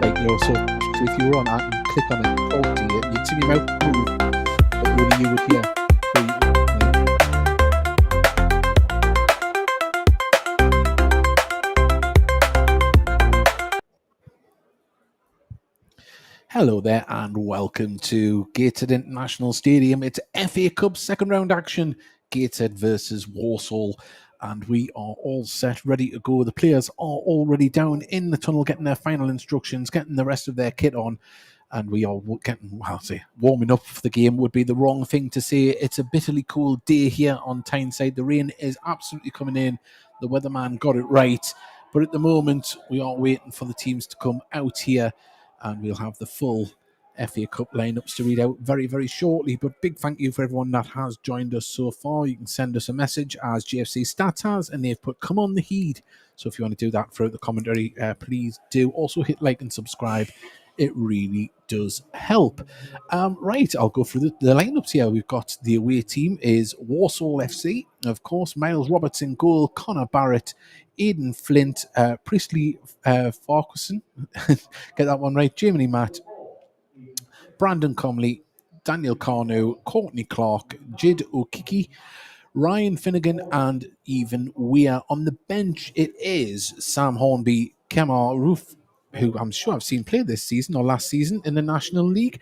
like, so if you were on that and click on it and talk to you, you'd see me mouth move, but only you would hear. Hello there and welcome to Gateshead International Stadium. It's FA Cup second round action, Gateshead versus Walsall, and we are all set, ready to go. The players are already down in the tunnel getting their final instructions, getting the rest of their kit on, and we are getting, warming up for the game would be the wrong thing to say. It's a bitterly cold day here on Tyneside. The rain is absolutely coming in. The weatherman got it right, but at the moment we are waiting for the teams to come out here, and we'll have the full FA Cup lineups to read out very, very shortly. But big thank you for everyone that has joined us so far. You can send us a message, as GFC Stats has, and they've put "Come on the Heed." So if you want to do that throughout the commentary, please do. Also hit like and subscribe. It really does help. Right, I'll go through the lineups here. We've got the away team is Walsall FC. Of course, Miles Roberts in goal, Connor Barrett, Aidan Flint, Priestley Farquharson, get that one right, Jamie Matt, Brandon Comley, Daniel Carno, Courtney Clark, Jid Okiki, Ryan Finnegan, and Even Weir. On the bench, it is Sam Hornby, Kemar Roof, who I'm sure I've seen play this season or last season in the National League.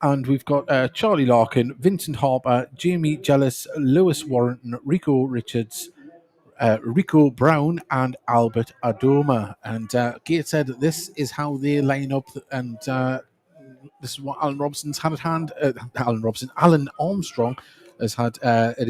And we've got Charlie Larkin, Vincent Harper, Jamie Jealous, Lewis Warrington, Rico Richards, Rico Brown, and Albert Adoma. And Gateshead, this is how they line up, and this is what Alan Robson's had at hand. Alan Armstrong has had. It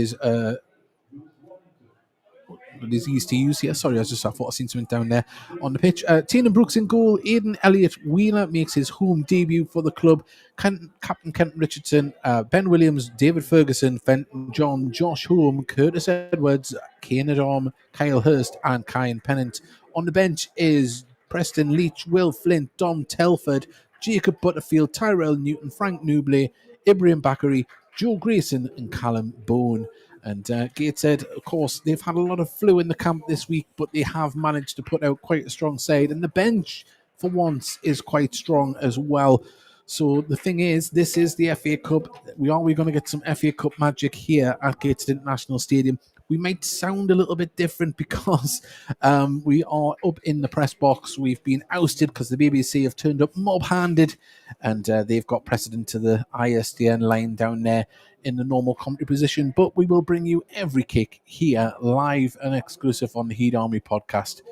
is easy to use here. Sorry, I thought I seen something down there on the pitch. Tiernan Brooks in goal. Aidan Elliott Wheeler makes his home debut for the club. Captain Kenton Richardson, Ben Williams, David Ferguson, Fenton John, Josh Holm, Curtis Edwards, Kane Adam, Kyle Hurst, and Kyan Pennant. On the bench is Preston Leach, Will Flint, Dom Telford, Jacob Butterfield, Tyrell Newton, Frank Nubley, Ibrahim Bakary, Joe Grayson, and Callum Bone. And Gateshead, of course, they've had a lot of flu in the camp this week, but they have managed to put out quite a strong side. And the bench, for once, is quite strong as well. So the thing is, this is the FA Cup. We're going to get some FA Cup magic here at Gateshead International Stadium. We might sound a little bit different because we are up in the press box. We've been ousted because the BBC have turned up mob-handed, and they've got precedent to the ISDN line down there in the normal commentary position. But we will bring you every kick here, live and exclusive on the Heed Army podcast.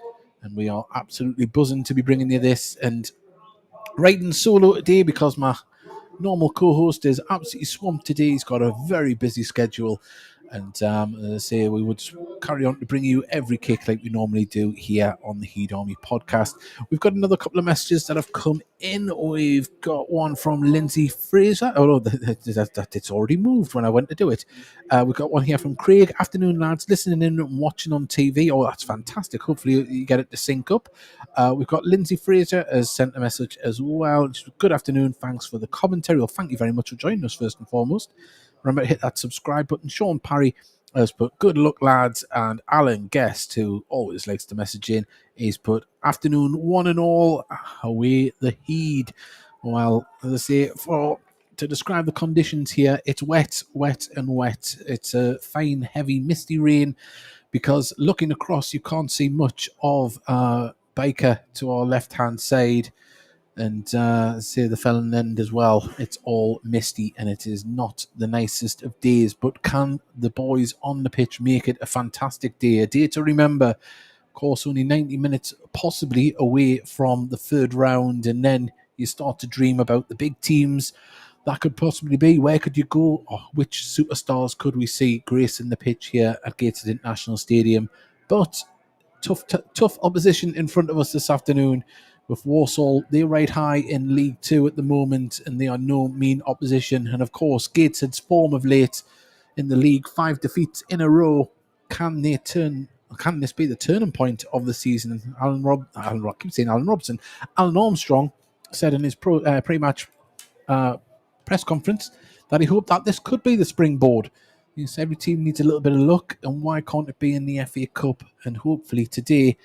And we are absolutely buzzing to be bringing you this, and riding solo today because my normal co-host is absolutely swamped today. He's got a very busy schedule. And as I say, we would carry on to bring you every kick like we normally do here on the Heed Army podcast. We've got another couple of messages that have come in. We've got one from Lindsay Fraser. Oh, no, it's already moved when I went to do it. We've got one here from Craig. Afternoon, lads. Listening in and watching on TV. Oh, that's fantastic. Hopefully you get it to sync up. We've got Lindsay Fraser has sent a message as well. Good afternoon. Thanks for the commentary. Well, thank you very much for joining us, first and foremost. Remember to hit that subscribe button. Sean Parry has put good luck, lads. And Alan Guest, who always likes to message in, he's put afternoon one and all, away the Heed. Well, as I say, to describe the conditions here, it's wet, wet and wet. It's a fine, heavy, misty rain because looking across, you can't see much of Baker to our left-hand side. And say the Felon End as well. It's all misty and it is not the nicest of days. But can the boys on the pitch make it a fantastic day? A day to remember. Of course, only 90 minutes possibly away from the third round. And then you start to dream about the big teams that could possibly be. Where could you go? Or which superstars could we see gracing the pitch here at Gateshead International Stadium? But tough opposition in front of us this afternoon. With Walsall, they ride high in League 2 at the moment, and they are no mean opposition. And of course, Gateshead's form of late in the league, 5 defeats in a row. Can this be the turning point of the season? Alan Robson. Alan Armstrong said in his pre-match press conference that he hoped that this could be the springboard. He said every team needs a little bit of luck, and why can't it be in the FA Cup? And hopefully today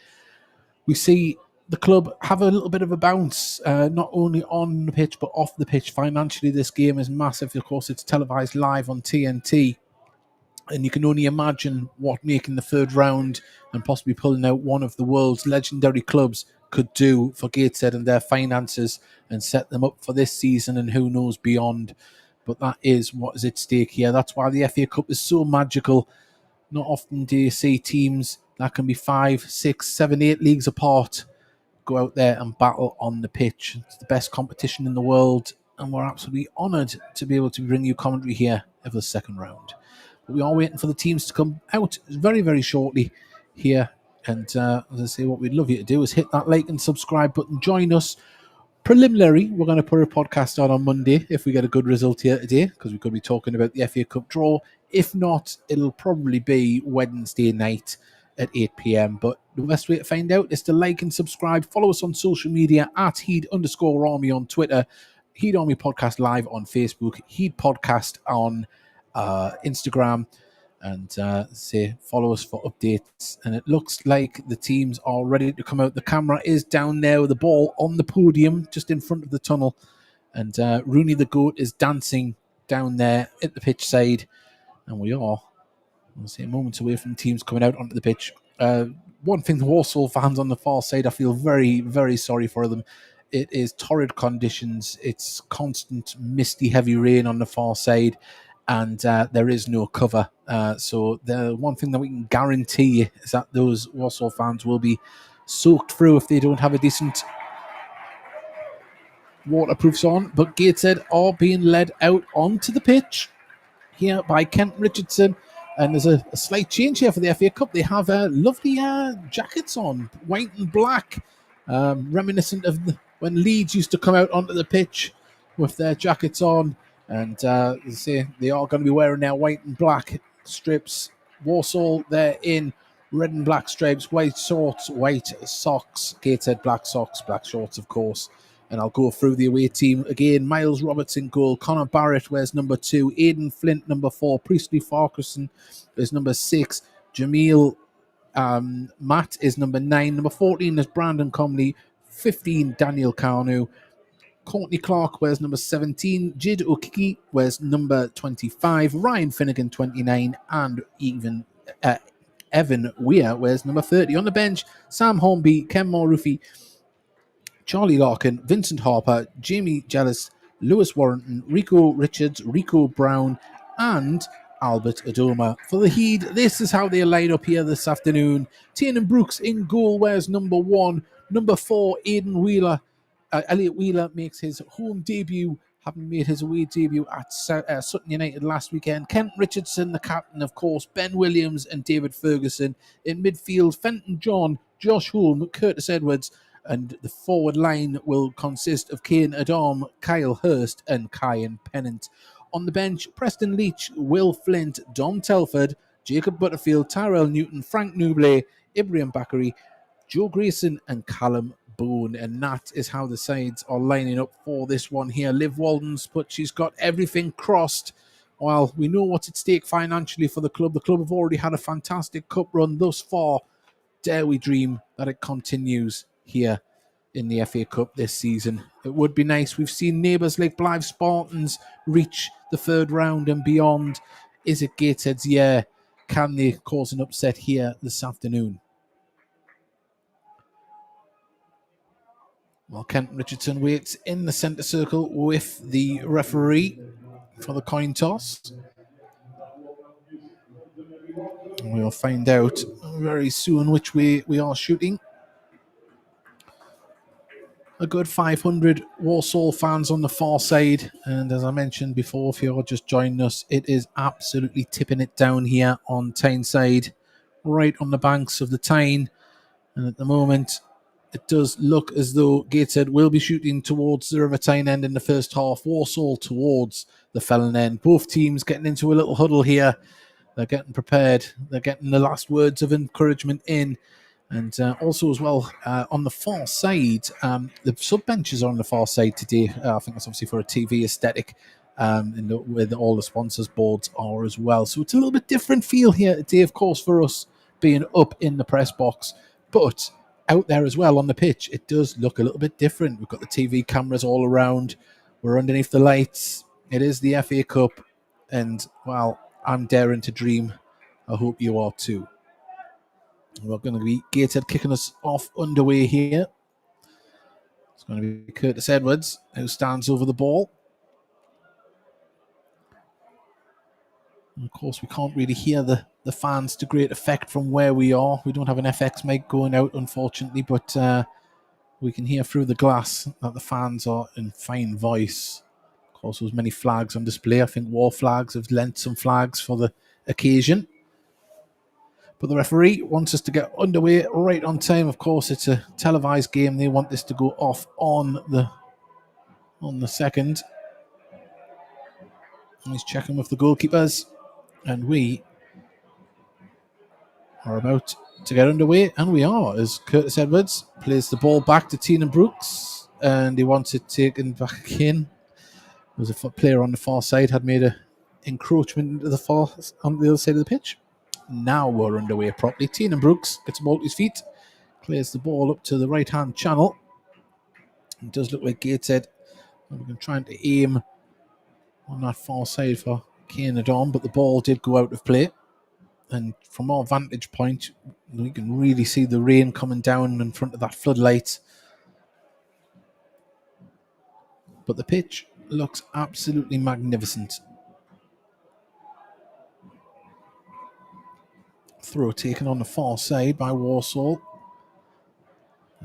we see the club have a little bit of a bounce, not only on the pitch but off the pitch. Financially, this game is massive. Of course, it's televised live on TNT. And you can only imagine what making the third round and possibly pulling out one of the world's legendary clubs could do for Gateshead and their finances and set them up for this season and who knows beyond. But that is what is at stake here. That's why the FA Cup is so magical. Not often do you see teams that can be 5, 6, 7, 8 leagues apart go out there and battle on the pitch. It's the best competition in the world, and we're absolutely honoured to be able to bring you commentary here of the second round. But we are waiting for the teams to come out very, very shortly here. And as I say, what we'd love you to do is hit that like and subscribe button. Join us. Preliminary, we're going to put a podcast on Monday if we get a good result here today, because we could be talking about the FA Cup draw. If not, it'll probably be Wednesday night at 8 p.m. But the best way to find out is to like and subscribe. Follow us on social media at Heed_Army on Twitter, Heed Army Podcast Live on Facebook, Heed Podcast on Instagram, and say follow us for updates. And it looks like the teams are ready to come out. The camera is down there with the ball on the podium just in front of the tunnel, and Rooney the Goat is dancing down there at the pitch side, and we are, I'll say, moments away from teams coming out onto the pitch. One thing, the Walsall fans on the far side, I feel very, very sorry for them. It is torrid conditions. It's constant misty, heavy rain on the far side, and there is no cover. So the one thing that we can guarantee is that those Walsall fans will be soaked through if they don't have a decent waterproofs on. But Gateshead are being led out onto the pitch here by Kent Richardson. And there's a slight change here for the FA Cup. They have lovely jackets on, white and black, reminiscent of when Leeds used to come out onto the pitch with their jackets on. And they say they are going to be wearing their white and black strips. Walsall, they're in red and black stripes, white shorts, white socks, Gateshead black socks, black shorts, of course. And I'll go through the away team again. Miles Roberts in goal. Connor Barrett wears number 2. Aidan Flint, number 4. Priestley Farquharson is number 6. Jamil Matt is number 9. Number 14 is Brandon Comley. 15, Daniel Carnu. Courtney Clark wears number 17. Jid Okiki wears number 25. Ryan Finnegan, 29. And even Evan Weir wears number 30. On the bench, Sam Hornby, Ken Morufi, Charlie Larkin, Vincent Harper, Jamie Jellis, Lewis Warrington, Rico Richards, Rico Brown, and Albert Adoma. For the Heed, this is how they line up here this afternoon. Tiernan Brooks in goal wears number 1. Number 4, Aidan Wheeler. Elliot Wheeler makes his home debut, having made his away debut at Sutton United last weekend. Kent Richardson, the captain, of course. Ben Williams and David Ferguson. In midfield, Fenton John, Josh Holm, Curtis Edwards. And the forward line will consist of Kane Adam, Kyle Hurst, and Kyan Pennant. On the bench, Preston Leach, Will Flint, Dom Telford, Jacob Butterfield, Tyrell Newton, Frank Nublet, Ibrahim Bakary, Joe Grayson, and Callum Boone. And that is how the sides are lining up for this one here. Liv Walden's put she's got everything crossed. While we know what's at stake financially for the club have already had a fantastic cup run thus far. Dare we dream that it continues here in the FA Cup this season. It would be nice. We've seen neighbours like Blythe Spartans reach the third round and beyond. Is it Gateshead's year? Can they cause an upset here this afternoon? Well, Kent Richardson waits in the centre circle with the referee for the coin toss. We'll find out very soon which way we are shooting. A good 500 Walsall fans on the far side. And as I mentioned before, if you're just joining us, it is absolutely tipping it down here on Tyneside, right on the banks of the Tyne. And at the moment, it does look as though Gateshead will be shooting towards the River Tyne end in the first half. Walsall towards the Felon end. Both teams getting into a little huddle here. They're getting prepared. They're getting the last words of encouragement in. And also as well, on the far side, the sub-benches are on the far side today. I think that's obviously for a TV aesthetic, where all the sponsors' boards are as well. So it's a little bit different feel here today, of course, for us being up in the press box. But out there as well on the pitch, it does look a little bit different. We've got the TV cameras all around. We're underneath the lights. It is the FA Cup. And, well, I'm daring to dream. I hope you are too. We're going to be Gateshead kicking us off underway here. It's going to be Curtis Edwards who stands over the ball. And of course, we can't really hear the fans to great effect from where we are. We don't have an FX mic going out, unfortunately, but we can hear through the glass that the fans are in fine voice. Of course, there's many flags on display. I think War Flags have lent some flags for the occasion. But the referee wants us to get underway right on time. Of course, it's a televised game. They want this to go off on the second. And he's checking with the goalkeepers. And we are about to get underway. And we are, as Curtis Edwards plays the ball back to Tiernan Brooks. And he wants it taken back in. There was a player on the far side had made an encroachment into the far on the other side of the pitch. Now we're underway properly. Tiernan Brooks gets the ball to his feet, clears the ball up to the right-hand channel. It does look like Gateshead are trying to aim on that far side for Kane Adom, but the ball did go out of play. And from our vantage point, we can really see the rain coming down in front of that floodlight. But the pitch looks absolutely magnificent. Throw taken on the far side by Walsall.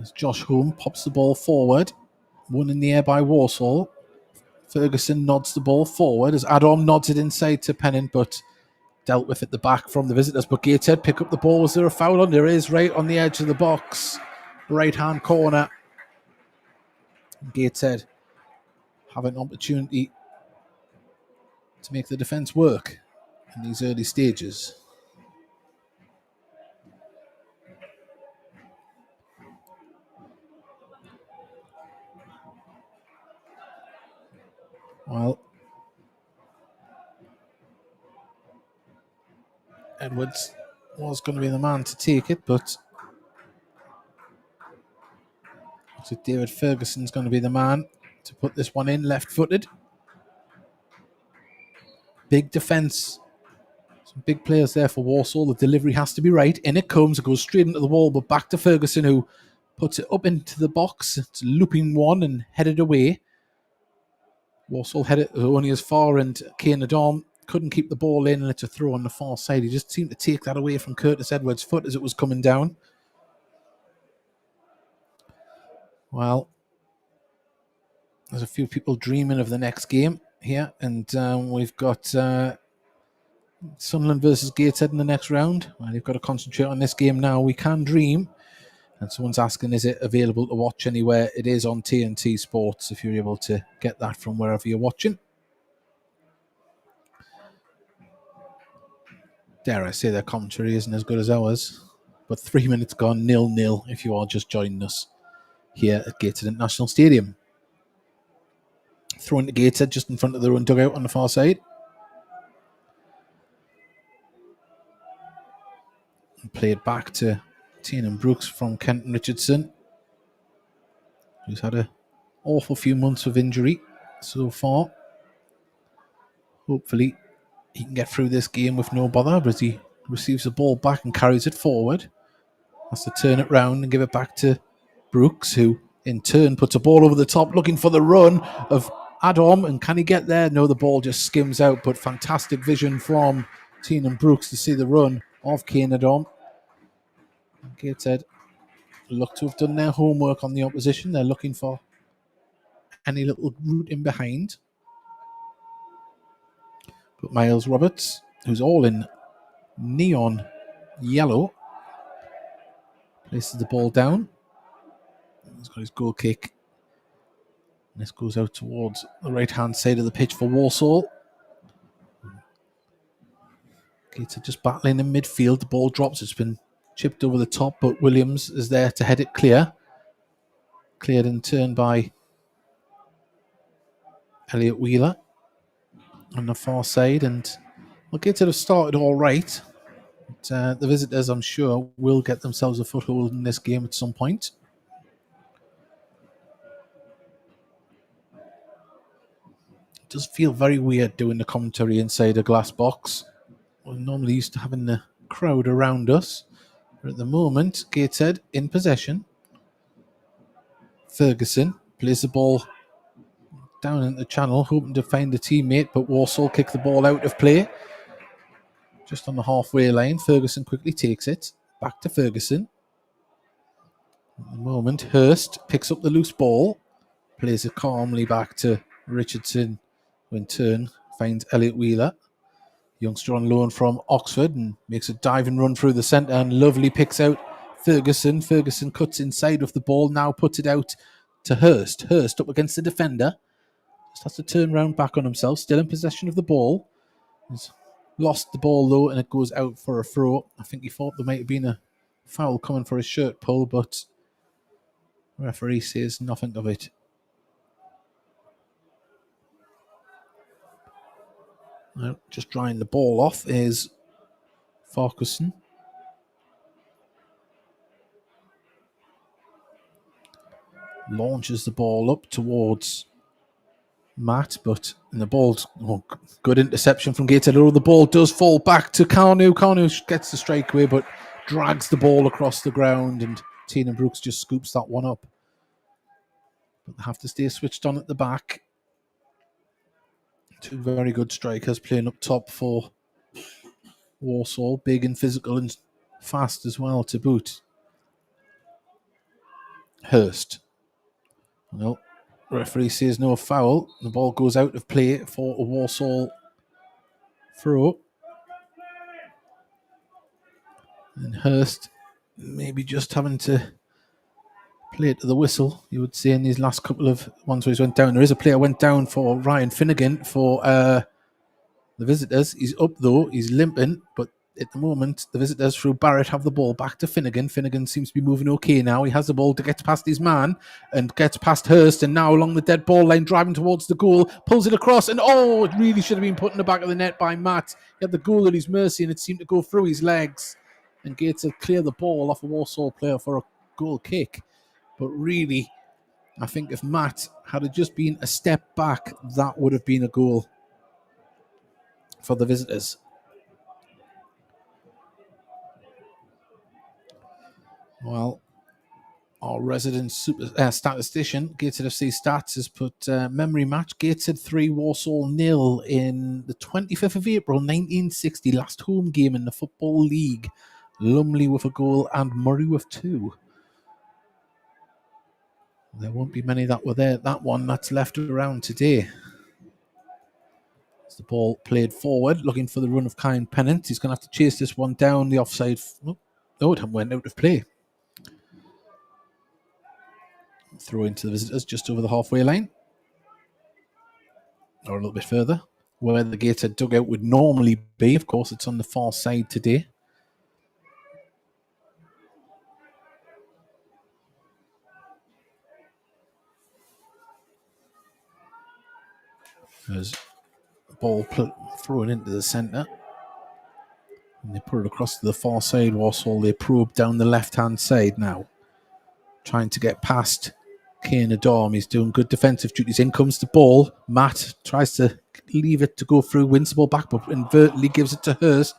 As Josh Holm pops the ball forward. One in the air by Walsall. Ferguson nods the ball forward as Adom nods it inside to Pennant, but dealt with at the back from the visitors. But Gateshead pick up the ball. Was there a foul on? There is, right on the edge of the box. Right-hand corner. Gateshead have an opportunity to make the defence work in these early stages. Well, Edwards was going to be the man to take it, but looks like David Ferguson's going to be the man to put this one in, left-footed. Big defence. Some big players there for Walsall. The delivery has to be right. In it comes. It goes straight into the wall, but back to Ferguson, who puts it up into the box. It's a looping one and headed away. Walsall headed only as far, and Kane Adom couldn't keep the ball in, and it's a throw on the far side. He just seemed to take that away from Curtis Edwards' foot as it was coming down. Well, there's a few people dreaming of the next game here, and we've got Sunderland versus Gateshead in the next round. Well, you've got to concentrate on this game now. We can dream. And someone's asking, is it available to watch anywhere? It is on TNT Sports if you're able to get that from wherever you're watching. Dare I say their commentary isn't as good as ours. But 3 minutes gone, 0-0 if you are just joining us here at Gateshead International Stadium. Throwing to Gateshead just in front of their own dugout on the far side. And played back to Tiernan Brooks from Kenton Richardson, who's had an awful few months of injury so far. Hopefully he can get through this game with no bother, but he receives the ball back and carries it forward. Has to turn it round and give it back to Brooks, who in turn puts a ball over the top looking for the run of Adom. And can he get there? No, the ball just skims out, but fantastic vision from Tiernan Brooks to see the run of Kane Adom. Gateshead look to have done their homework on the opposition. They're looking for any little route in behind. But Miles Roberts, who's all in neon yellow, places the ball down. He's got his goal kick. And this goes out towards the right-hand side of the pitch for Walsall. Gateshead just battling in midfield. The ball drops. It's been chipped over the top, but Williams is there to head it clear. Cleared in turn by Elliot Wheeler on the far side. And well, Gateshead have started all right. But the visitors, I'm sure, will get themselves a foothold in this game at some point. It does feel very weird doing the commentary inside a glass box. We're normally used to having the crowd around us. But at the moment, Gateshead in possession. Ferguson plays the ball down in the channel, hoping to find a teammate, but Walsall kick the ball out of play. Just on the halfway line, Ferguson quickly takes it. Back to Ferguson. At the moment, Hurst picks up the loose ball, plays it calmly back to Richardson, who in turn finds Elliot Wheeler. Youngster on loan from Oxford and makes a diving run through the centre and lovely picks out Ferguson. Ferguson cuts inside of the ball, now puts it out to Hurst. Hurst up against the defender. Just has to turn round back on himself, still in possession of the ball. He's lost the ball though, and it goes out for a throw. I think he thought there might have been a foul coming for his shirt pull, but the referee says nothing of it. Now, just drying the ball off is Farquharson. Launches the ball up towards Matt, but the ball's good interception from Gateshead. The ball does fall back to Carnew. Carnew gets the strike away, but drags the ball across the ground, and Tina Brooks just scoops that one up. But they have to stay switched on at the back. Two very good strikers playing up top for Walsall, big and physical and fast as well to boot. Hurst. Well, referee says no foul. The ball goes out of play for a Walsall throw. And Hurst maybe just having to play it to the whistle, you would say, in these last couple of ones where he's went down. There is a player went down for Ryan Finnegan for the visitors. He's up though, he's limping, but at the moment, the visitors through Barrett have the ball back to Finnegan. Finnegan seems to be moving okay now. He has the ball to get past his man and gets past Hurst, and now along the dead ball line, driving towards the goal, pulls it across, and it really should have been put in the back of the net by Matt. He had the goal at his mercy, and it seemed to go through his legs. And Gates had cleared the ball off a Walsall player for a goal kick. But really, I think if Matt had just been a step back, that would have been a goal for the visitors. Well, our resident statistician, Gateshead FC Stats, has put memory match Gateshead 3, Walsall 0 in the 25th of April 1960, last home game in the Football League. Lumley with a goal and Murray with 2. There won't be many that were there. That one that's left around today. As the ball played forward, looking for the run of kind Pennant. He's going to have to chase this one down the offside. It went out of play. Throw into the visitors just over the halfway line. Or a little bit further. Where the Gateshead dugout would normally be. Of course, it's on the far side today. There's the ball thrown into the centre. And they put it across to the far side. Walsall, they probe down the left-hand side now. Trying to get past Kane Adorm. He's doing good defensive duties. In comes the ball. Matt tries to leave it to go through, wins the ball back, but inadvertently gives it to Hurst.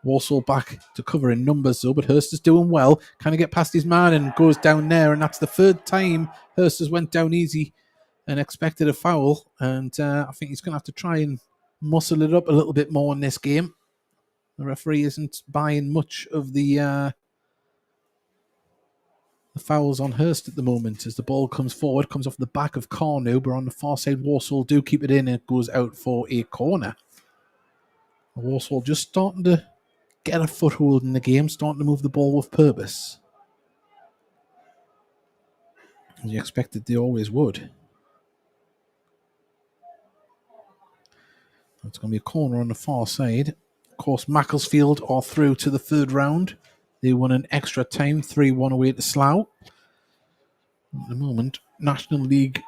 Walsall back to cover in numbers though, but Hurst is doing well. Kind of get past his man and goes down there, and that's the third time Hurst has went down easy and expected a foul. And I think he's going to have to try and muscle it up a little bit more in this game. The referee isn't buying much of the fouls on Hurst at the moment as the ball comes forward, comes off the back of Carnew, but on the far side, Walsall do keep it in and it goes out for a corner. Walsall just starting to get a foothold in the game, starting to move the ball with purpose. As you expected they always would. It's going to be a corner on the far side. Of course, Macclesfield are through to the third round. They won an extra time, 3-1 away to Slough. At the moment, National League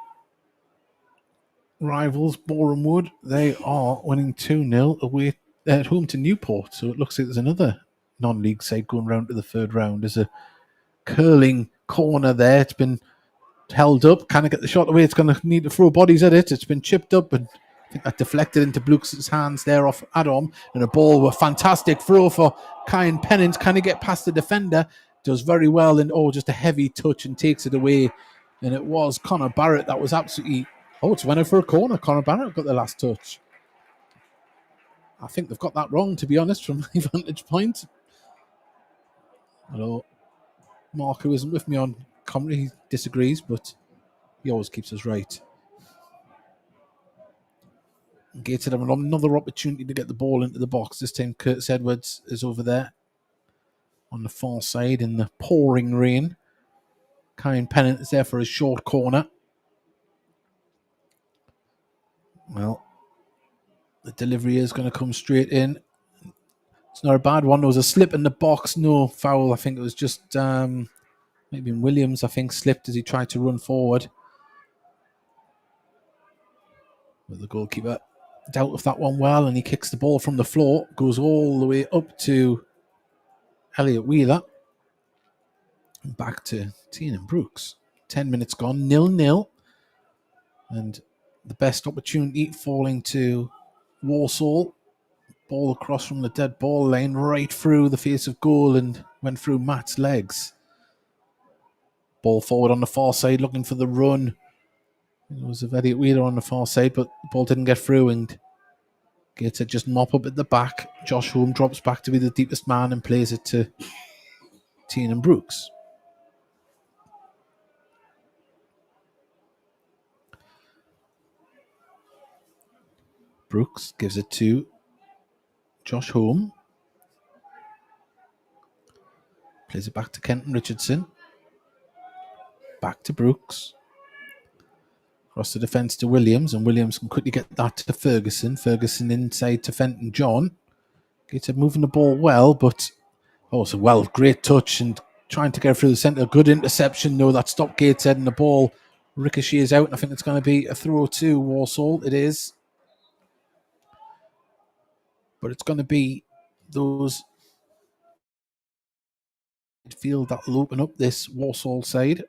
rivals Boreham Wood, they are winning 2-0 away at home to Newport. So it looks like there's another non-league side going round to the third round. There's a curling corner there. It's been held up. Can it get the shot away? It's going to need to throw bodies at it. It's been chipped up, but I think that deflected into Brooks' hands there off Adam. And a ball with a fantastic throw for Kyan Pennant. Can he get past the defender? Does very well, and just a heavy touch and takes it away. And it was Connor Barrett that was absolutely... it's went out for a corner. Connor Barrett got the last touch. I think they've got that wrong, to be honest, from my vantage point. Hello. Mark, who isn't with me on commentary, he disagrees, but he always keeps us right. Gateshead have another opportunity to get the ball into the box. This time Curtis Edwards is over there on the far side in the pouring rain. Kyan Pennant is there for his short corner. Well, the delivery is going to come straight in. It's not a bad one. There was a slip in the box. No foul. I think it was just maybe Williams, I think, slipped as he tried to run forward. But the goalkeeper dealt with that one well, and he kicks the ball from the floor. Goes all the way up to Elliot Wheeler. And back to Tiernan Brooks. 10 minutes gone. 0-0. And the best opportunity falling to Walsall. Ball across from the dead ball line right through the face of goal and went through Matt's legs. Ball forward on the far side looking for the run. It was of Elliot Wheeler on the far side, but the ball didn't get through and Gateshead just mop up at the back. Josh Holm drops back to be the deepest man and plays it to Tiernan Brooks. Brooks gives it to Josh Holm. Plays it back to Kenton Richardson. Back to Brooks. Across the defence to Williams, and Williams can quickly get that to Ferguson. Ferguson inside to Fenton John. Gateshead moving the ball well, but great touch and trying to get through the centre. Good interception, though, that stopped Gateshead, and the ball ricochets out, and I think it's going to be a throw to Walsall. It is. But it's going to be those midfield that will open up this Walsall side.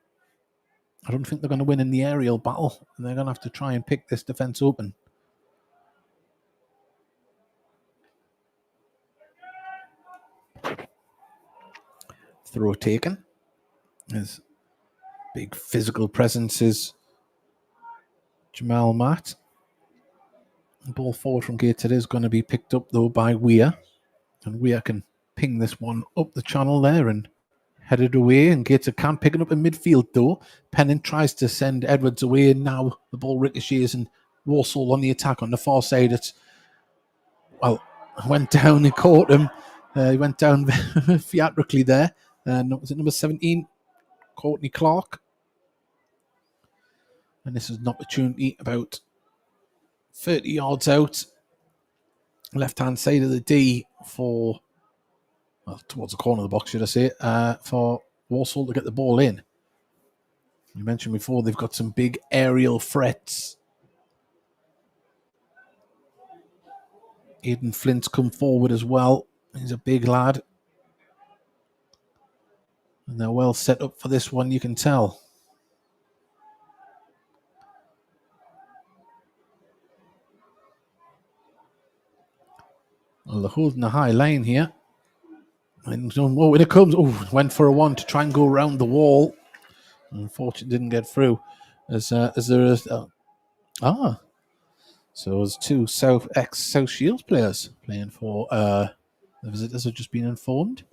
I don't think they're going to win in the aerial battle, and they're going to have to try and pick this defence open. Throw taken. His big physical presence is Jamal Matt. The ball forward from Gateshead is going to be picked up, though, by Weir. And Weir can ping this one up the channel there and head it away. And Gateshead can't pick it up in midfield, though. Pennant tries to send Edwards away, and now the ball ricochets and Walsall on the attack on the far side. Went down and caught him. He went down theatrically there. Was it number 17? Courtney Clark. And this is an opportunity about 30 yards out. Left-hand side of the D towards the corner of the box, should I say, for Walsall to get the ball in. You mentioned before they've got some big aerial threats. Aidan Flint's come forward as well. He's a big lad. And they're well set up for this one, you can tell. Well, they're holding a high line here. And when it comes, went for a one to try and go around the wall. Unfortunately, didn't get through. So there's two South Shields players playing for the visitors have just been informed.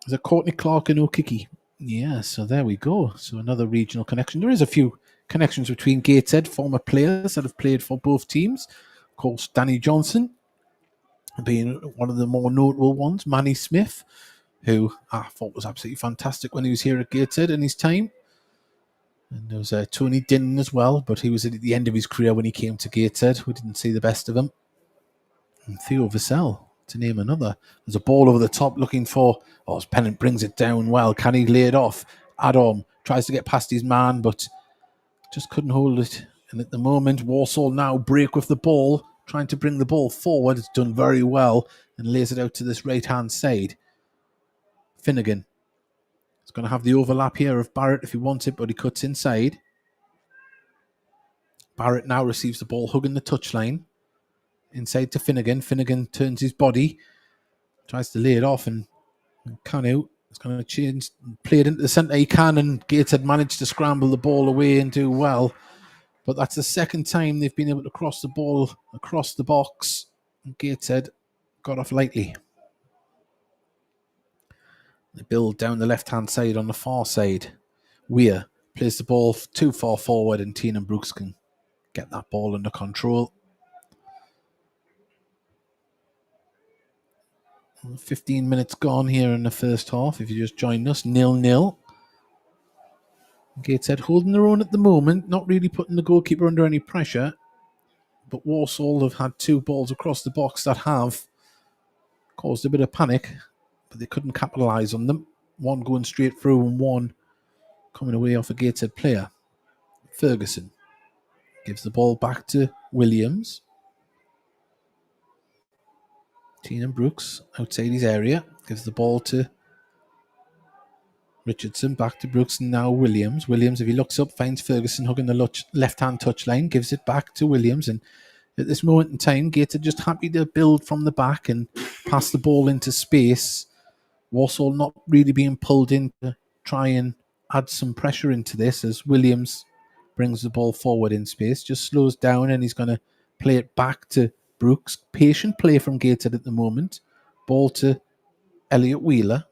Is it Courtney Clark and O'Kiki? Yeah, so there we go. So another regional connection. There is a few connections between Gateshead, former players that have played for both teams. Of course, Danny Johnson being one of the more notable ones. Manny Smith, who I thought was absolutely fantastic when he was here at Gateshead in his time. And there was Tony Dinnan as well, but he was at the end of his career when he came to Gateshead. We didn't see the best of him. And Theo Vassell, to name another. There's a ball over the top looking for... as Pennant brings it down well. Can he lay it off? Adam tries to get past his man, but just couldn't hold it. And at the moment, Walsall now break with the ball, trying to bring the ball forward. It's done very well. and lays it out to this right-hand side. Finnegan. He's going to have the overlap here of Barrett if he wants it, but he cuts inside. Barrett now receives the ball, hugging the touchline. Inside to Finnegan. Finnegan turns his body, tries to lay it off, and Canu is going to change, play it into the centre. He can, and Gates had managed to scramble the ball away and do well. But that's the second time they've been able to cross the ball across the box. Gateshead got off lightly. They build down the left-hand side on the far side. Weir plays the ball too far forward, and Tina Brooks can get that ball under control. 15 minutes gone here in the first half. If you just joined us, 0-0. Gateshead holding their own at the moment, not really putting the goalkeeper under any pressure. But Walsall have had 2 balls across the box that have caused a bit of panic, but they couldn't capitalise on them. One going straight through and one coming away off a Gateshead player. Ferguson gives the ball back to Williams. Tina Brooks outside his area, gives the ball to Richardson, back to Brooks, and now Williams. Williams, if he looks up, finds Ferguson hugging the left-hand touchline, gives it back to Williams, and at this moment in time, Gates are just happy to build from the back and pass the ball into space. Walsall not really being pulled in to try and add some pressure into this as Williams brings the ball forward in space, just slows down, and he's going to play it back to Brooks. Patient play from Gateshead at the moment. Ball to Elliot Wheeler.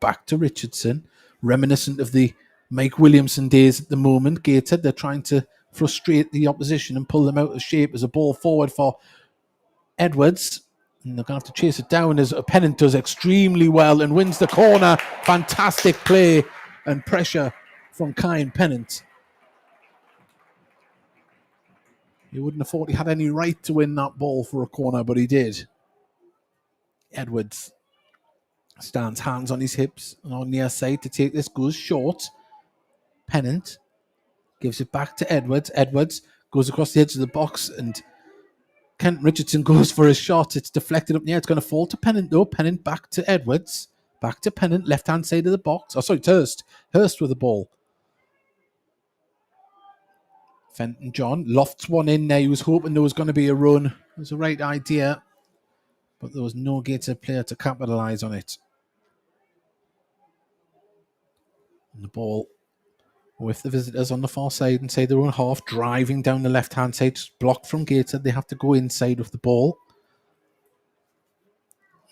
Back to Richardson. Reminiscent of the Mike Williamson days at the moment. Gateshead, they're trying to frustrate the opposition and pull them out of shape as a ball forward for Edwards. And they're going to have to chase it down as Pennant does extremely well and wins the corner. Fantastic play and pressure from Kyan Pennant. He wouldn't have thought he had any right to win that ball for a corner, but he did. Edwards stands hands on his hips and on near side to take this, goes short. Pennant gives it back to Edwards. Edwards goes across the edge of the box and Kent Richardson goes for a shot. It's deflected up in the air. It's going to fall to Pennant though. Pennant back to Edwards. Back to Pennant, left-hand side of the box. Oh, sorry, Hurst. Hurst with the ball. Fenton John lofts one in there. He was hoping there was going to be a run. It was the right idea, but there was no Gateshead player to capitalise on it. And the ball with the visitors on the far side inside their own half, driving down the left-hand side, just blocked from Gateshead. They have to go inside with the ball.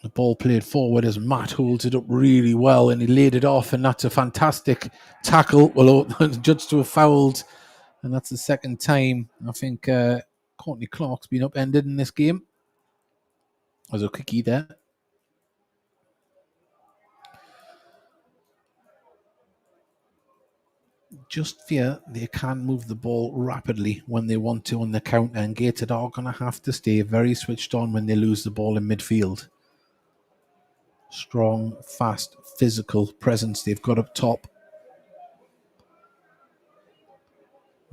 The ball played forward as Matt holds it up really well, and he laid it off, and that's a fantastic tackle. Well, judged to have fouled, and that's the second time I think Courtney Clark's been upended in this game. There's a quickie there. Just fear they can move the ball rapidly when they want to on the counter, and Gateshead are going to have to stay very switched on when they lose the ball in midfield. Strong, fast, physical presence they've got up top.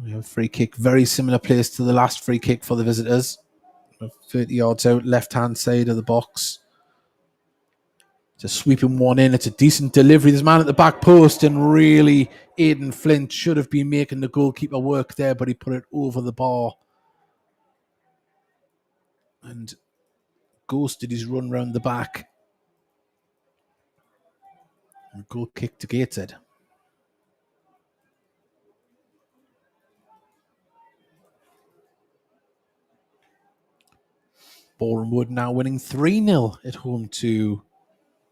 We have a free kick, very similar place to the last free kick for the visitors. 30 yards out, left-hand side of the box. Just sweeping one in. It's a decent delivery. There's a man at the back post, and really Aidan Flint should have been making the goalkeeper work there, but he put it over the bar and ghosted his run round the back. And goal kick to Gateshead. Boreham Wood now winning 3-0 at home to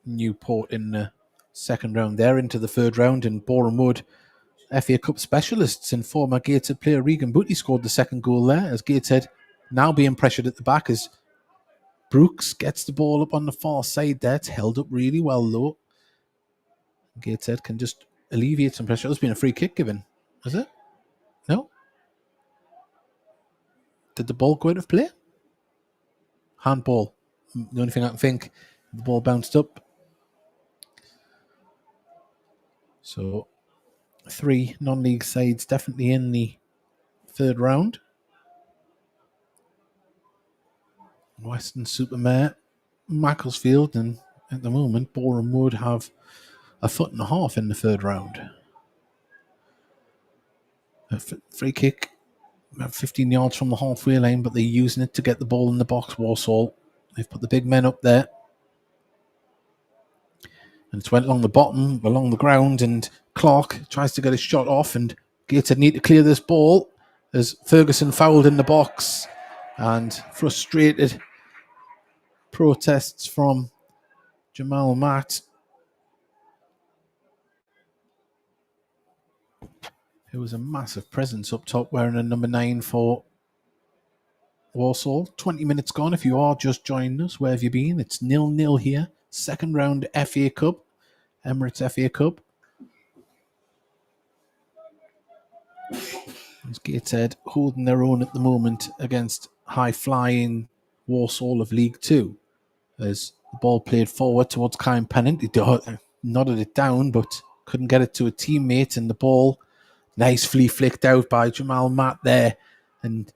Newport in the second round. They're into the third round, and Boreham Wood, FA Cup specialists, and former Gateshead player Regan Booty scored the second goal there, as Gateshead now being pressured at the back as Brooks gets the ball up on the far side there. It's held up really well though. Gateshead can just alleviate some pressure. There's been a free kick given. Is it? No? Did the ball go out of play? Handball. The only thing I can think. The ball bounced up. So 3 non-league sides definitely in the third round. Western Supermare Macclesfield, and at the moment, Boreham Wood have a foot and a half in the third round. A free kick about 15 yards from the halfway line, but they're using it to get the ball in the box. Walsall, they've put the big men up there, and it's went along the bottom, along the ground, and Clark tries to get a shot off, and Gateshead need to clear this ball as Ferguson fouled in the box, and frustrated protests from Jamal Matt, who was a massive presence up top wearing a number 9 for Walsall. 20 minutes gone. If you are just joining us, where have you been? It's 0-0 here. Second round FA Cup, Emirates FA Cup. As Gateshead holding their own at the moment against high-flying Walsall of League Two. As the ball played forward towards Kyle Pennant, he nodded it down, but couldn't get it to a teammate, and the ball nicely flicked out by Jamal Matt there, and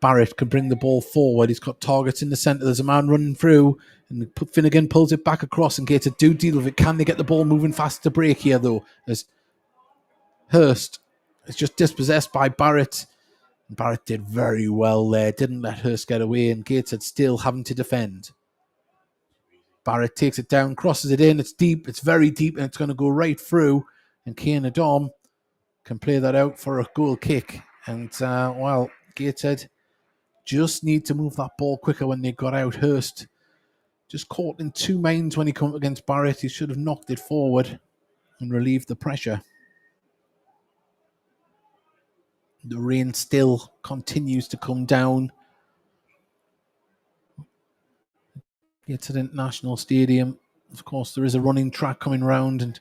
Barrett can bring the ball forward. He's got targets in the centre. There's a man running through, and Finnegan pulls it back across, and Gateshead do deal with it. Can they get the ball moving fast to break here, though? As Hurst is just dispossessed by Barrett. Barrett did very well there. Didn't let Hurst get away, and Gateshead still having to defend. Barrett takes it down, crosses it in. It's deep. It's very deep, and it's going to go right through. And Cian Adam can play that out for a goal kick. And, Gateshead just need to move that ball quicker when they got out. Hurst just caught in two minds when he come up against Barrett. He should have knocked it forward and relieved the pressure. The rain still continues to come down. Gateshead International Stadium. Of course, there is a running track coming round, and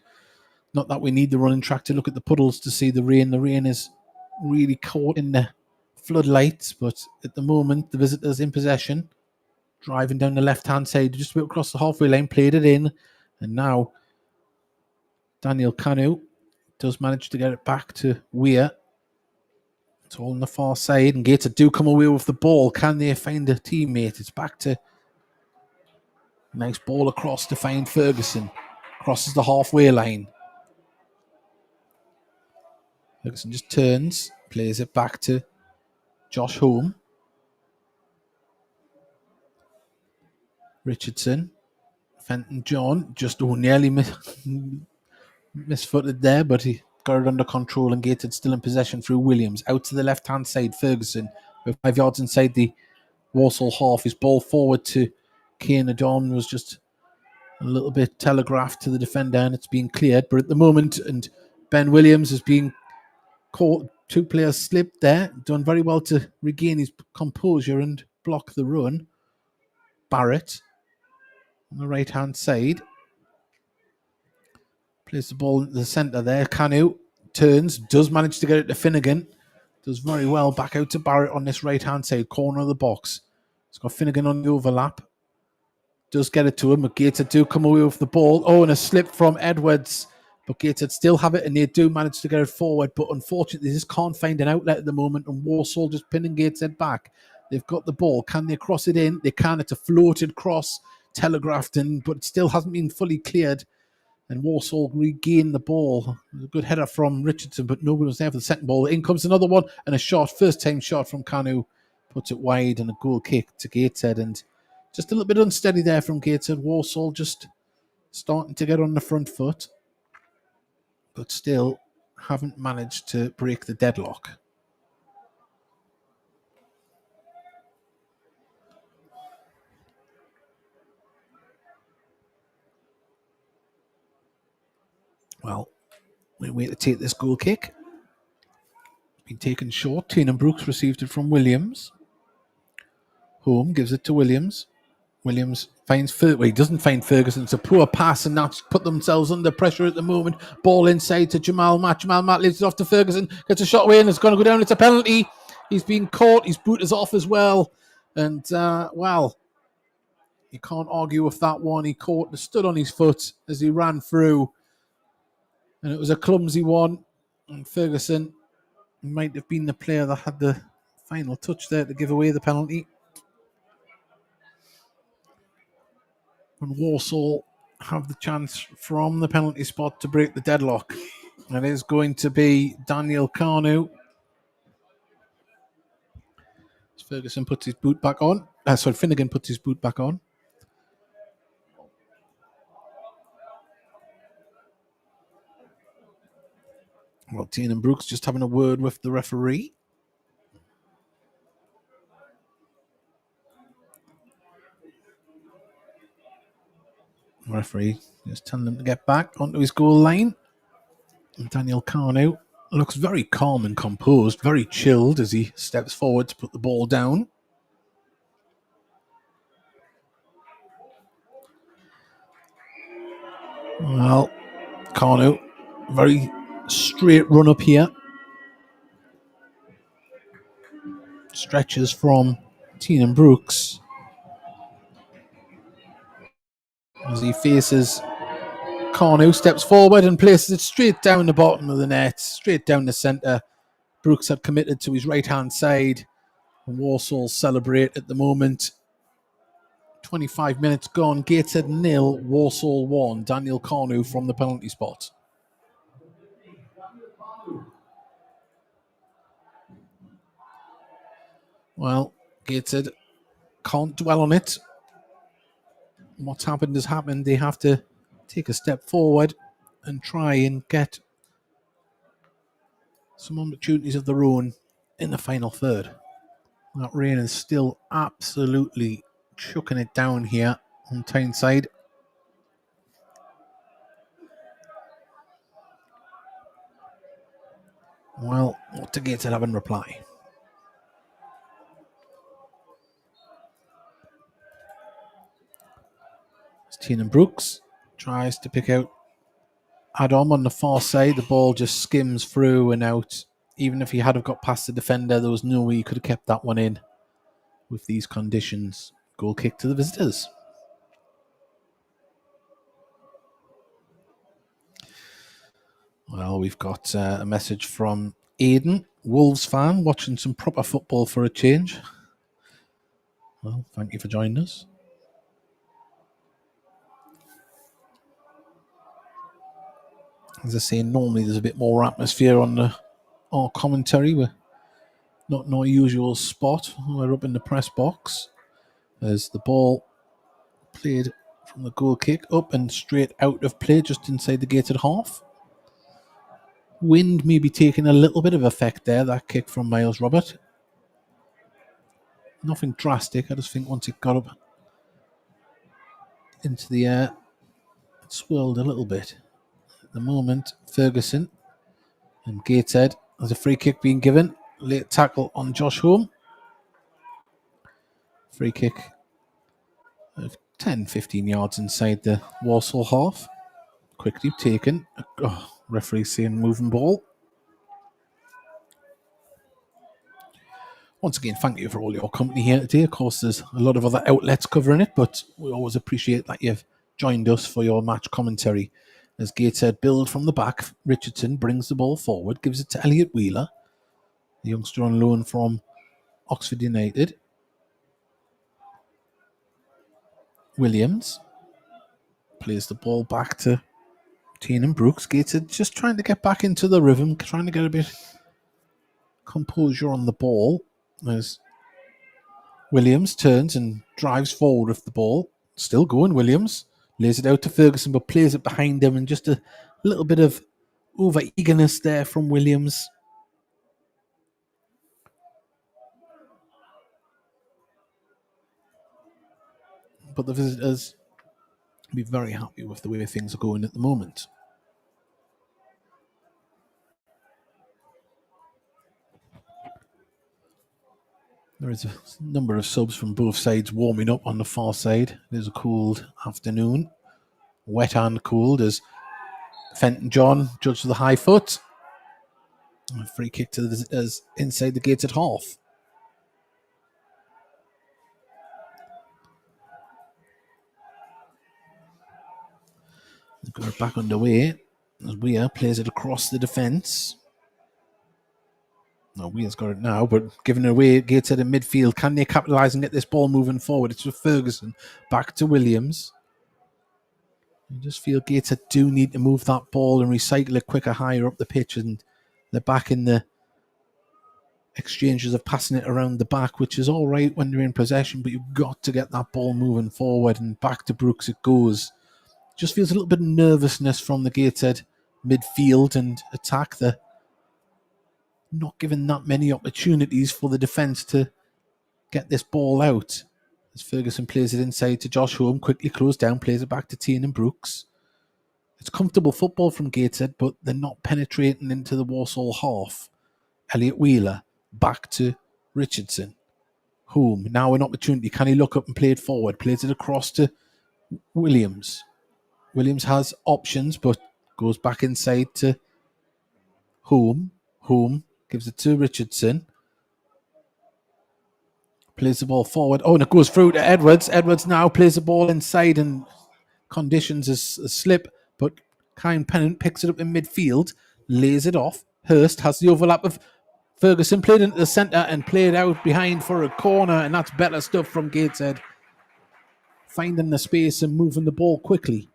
not that we need the running track to look at the puddles to see the rain. The rain is really caught in the floodlights, but at the moment, the visitors in possession, driving down the left-hand side, just about across the halfway line, played it in, and now Daniel Kanu does manage to get it back to Weir. It's all on the far side, and Gateshead do come away with the ball. Can they find a teammate? It's back to nice ball across to find Ferguson. Crosses the halfway line. Ferguson just turns, plays it back to Josh Home. Richardson. Fenton John just nearly misfooted there, but he got it under control, and Gateshead still in possession through Williams. Out to the left-hand side, Ferguson. With 5 yards inside the Walsall half. His ball forward to Cian Adam was just a little bit telegraphed to the defender, and it's being cleared. But at the moment, and Ben Williams is being caught. Two players slipped there. Done very well to regain his composure and block the run. Barrett on the right-hand side. Plays the ball into the centre there. Kanu turns, does manage to get it to Finnegan. Does very well back out to Barrett on this right-hand side, corner of the box. It's got Finnegan on the overlap. Does get it to him, but Gateshead do come away with the ball. Oh, and a slip from Edwards. But Gateshead still have it, and they do manage to get it forward. But unfortunately, they just can't find an outlet at the moment, and Walsall just pinning Gateshead back. They've got the ball. Can they cross it in? They can. It's a floated cross, telegraphed in, but it still hasn't been fully cleared. And Walsall regain the ball. A good header from Richardson, but nobody was there for the second ball. In comes another one, and a shot, first-time shot from Kanu. Puts it wide, and a goal kick to Gateshead. And just a little bit unsteady there from Gateshead. Walsall just starting to get on the front foot, but still haven't managed to break the deadlock. Well, we wait to take this goal kick. It's been taken short. Tiernan Brooks received it from Williams. Home gives it to Williams. Williams finds he doesn't find Ferguson. It's a poor pass, and that's put themselves under pressure at the moment. Ball inside to Jamal Matt. Jamal Matt leaves it off to Ferguson. Gets a shot away, and it's going to go down. It's a penalty. He's been caught. His boot is off as well. And, you can't argue with that one. He stood on his foot as he ran through. And it was a clumsy one. And Ferguson might have been the player that had the final touch there to give away the penalty. And Walsall have the chance from the penalty spot to break the deadlock. It is going to be Daniel Carnu. Ferguson puts his boot back on. Finnegan puts his boot back on. Well, Tiernan Brooks just having a word with the referee. The referee just telling him to get back onto his goal line. And Daniel Carnu looks very calm and composed, very chilled as he steps forward to put the ball down. Well, Carnu, very straight run up here. Stretches from Tiernan Brooks as he faces Carnu, steps forward and places it straight down the bottom of the net, straight down the centre. Brooks had committed to his right-hand side. And Walsall celebrate at the moment. 25 minutes gone. Gateshead 0, Walsall 1. Daniel Carnu from the penalty spot. Well, Gateshead can't dwell on it. What's happened has happened. They have to take a step forward and try and get some opportunities of their own in the final third. That rain is still absolutely chucking it down here on Tyneside. Well, what do Gateshead have in reply? Tiernan Brooks tries to pick out Adam on the far side. The ball just skims through and out. Even if he had have got past the defender, there was no way he could have kept that one in with these conditions. Goal kick to the visitors. Well, we've got a message from Aidan, Wolves fan, watching some proper football for a change. Well, thank you for joining us. As I say, normally there's a bit more atmosphere on our commentary. We're not in our usual spot. We're up in the press box as the ball played from the goal kick up and straight out of play just inside the gated half. Wind may be taking a little bit of effect there, that kick from Miles Robert. Nothing drastic. I just think once it got up into the air, it swirled a little bit. At the moment, Ferguson and Gateshead, there's a free kick being given. Late tackle on Josh Home. Free kick of 10-15 yards inside the Walsall half. Quickly taken. Referee saying moving ball. Once again, thank you for all your company here today. Of course, there's a lot of other outlets covering it, but we always appreciate that you've joined us for your match commentary. As Gateshead build from the back, Richardson brings the ball forward, gives it to Elliot Wheeler, the youngster on loan from Oxford United. Williams plays the ball back to Tiernan Brooks. Gateshead just trying to get back into the rhythm, trying to get a bit composure on the ball. As Williams turns and drives forward with the ball. Still going, Williams. Lays it out to Ferguson, but plays it behind him, and just a little bit of over-eagerness there from Williams. But the visitors will be very happy with the way things are going at the moment. There is a number of subs from both sides warming up on the far side. It is a cold afternoon. Wet and cold as Fenton John judged the high foot. A free kick to the visitors inside the gated half. They've got it back underway as Weir plays it across the defence. No, Weir's got it now, but giving it away, Gateshead in midfield. Can they capitalise and get this ball moving forward? It's with Ferguson. Back to Williams. I just feel Gateshead do need to move that ball and recycle it quicker, higher up the pitch, and they're back in the exchanges of passing it around the back, which is all right when you're in possession, but you've got to get that ball moving forward, and back to Brooks it goes. Just feels a little bit of nervousness from the Gateshead midfield and attack. They're not given that many opportunities for the defence to get this ball out. As Ferguson plays it inside to Josh Holm, quickly closed down, plays it back to Tiernan Brooks. It's comfortable football from Gateshead, but they're not penetrating into the Walsall half. Elliot Wheeler, back to Richardson. Holm, now an opportunity. Can he look up and play it forward? Plays it across to Williams. Williams has options, but goes back inside to Holm. Holm gives it to Richardson. Plays the ball forward. Oh, and it goes through to Edwards. Edwards now plays the ball inside and conditions as a slip, but Kyan Pennant picks it up in midfield, lays it off. Hurst has the overlap of Ferguson, played into the centre and played out behind for a corner, and that's better stuff from Gateshead. Finding the space and moving the ball quickly.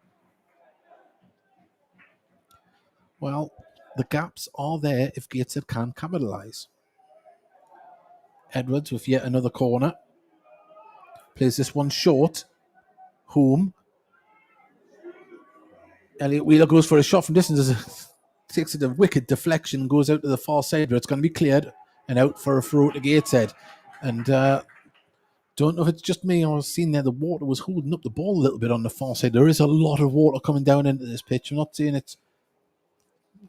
Well, the gaps are there if Gateshead can capitalise. Edwards with yet another corner. Plays this one short. Home. Elliot Wheeler goes for a shot from distance. Takes it a wicked deflection, goes out to the far side, but it's going to be cleared and out for a throw to Gateshead. And don't know if it's just me or I've seen there the water was holding up the ball a little bit on the far side. There is a lot of water coming down into this pitch. I'm not saying it's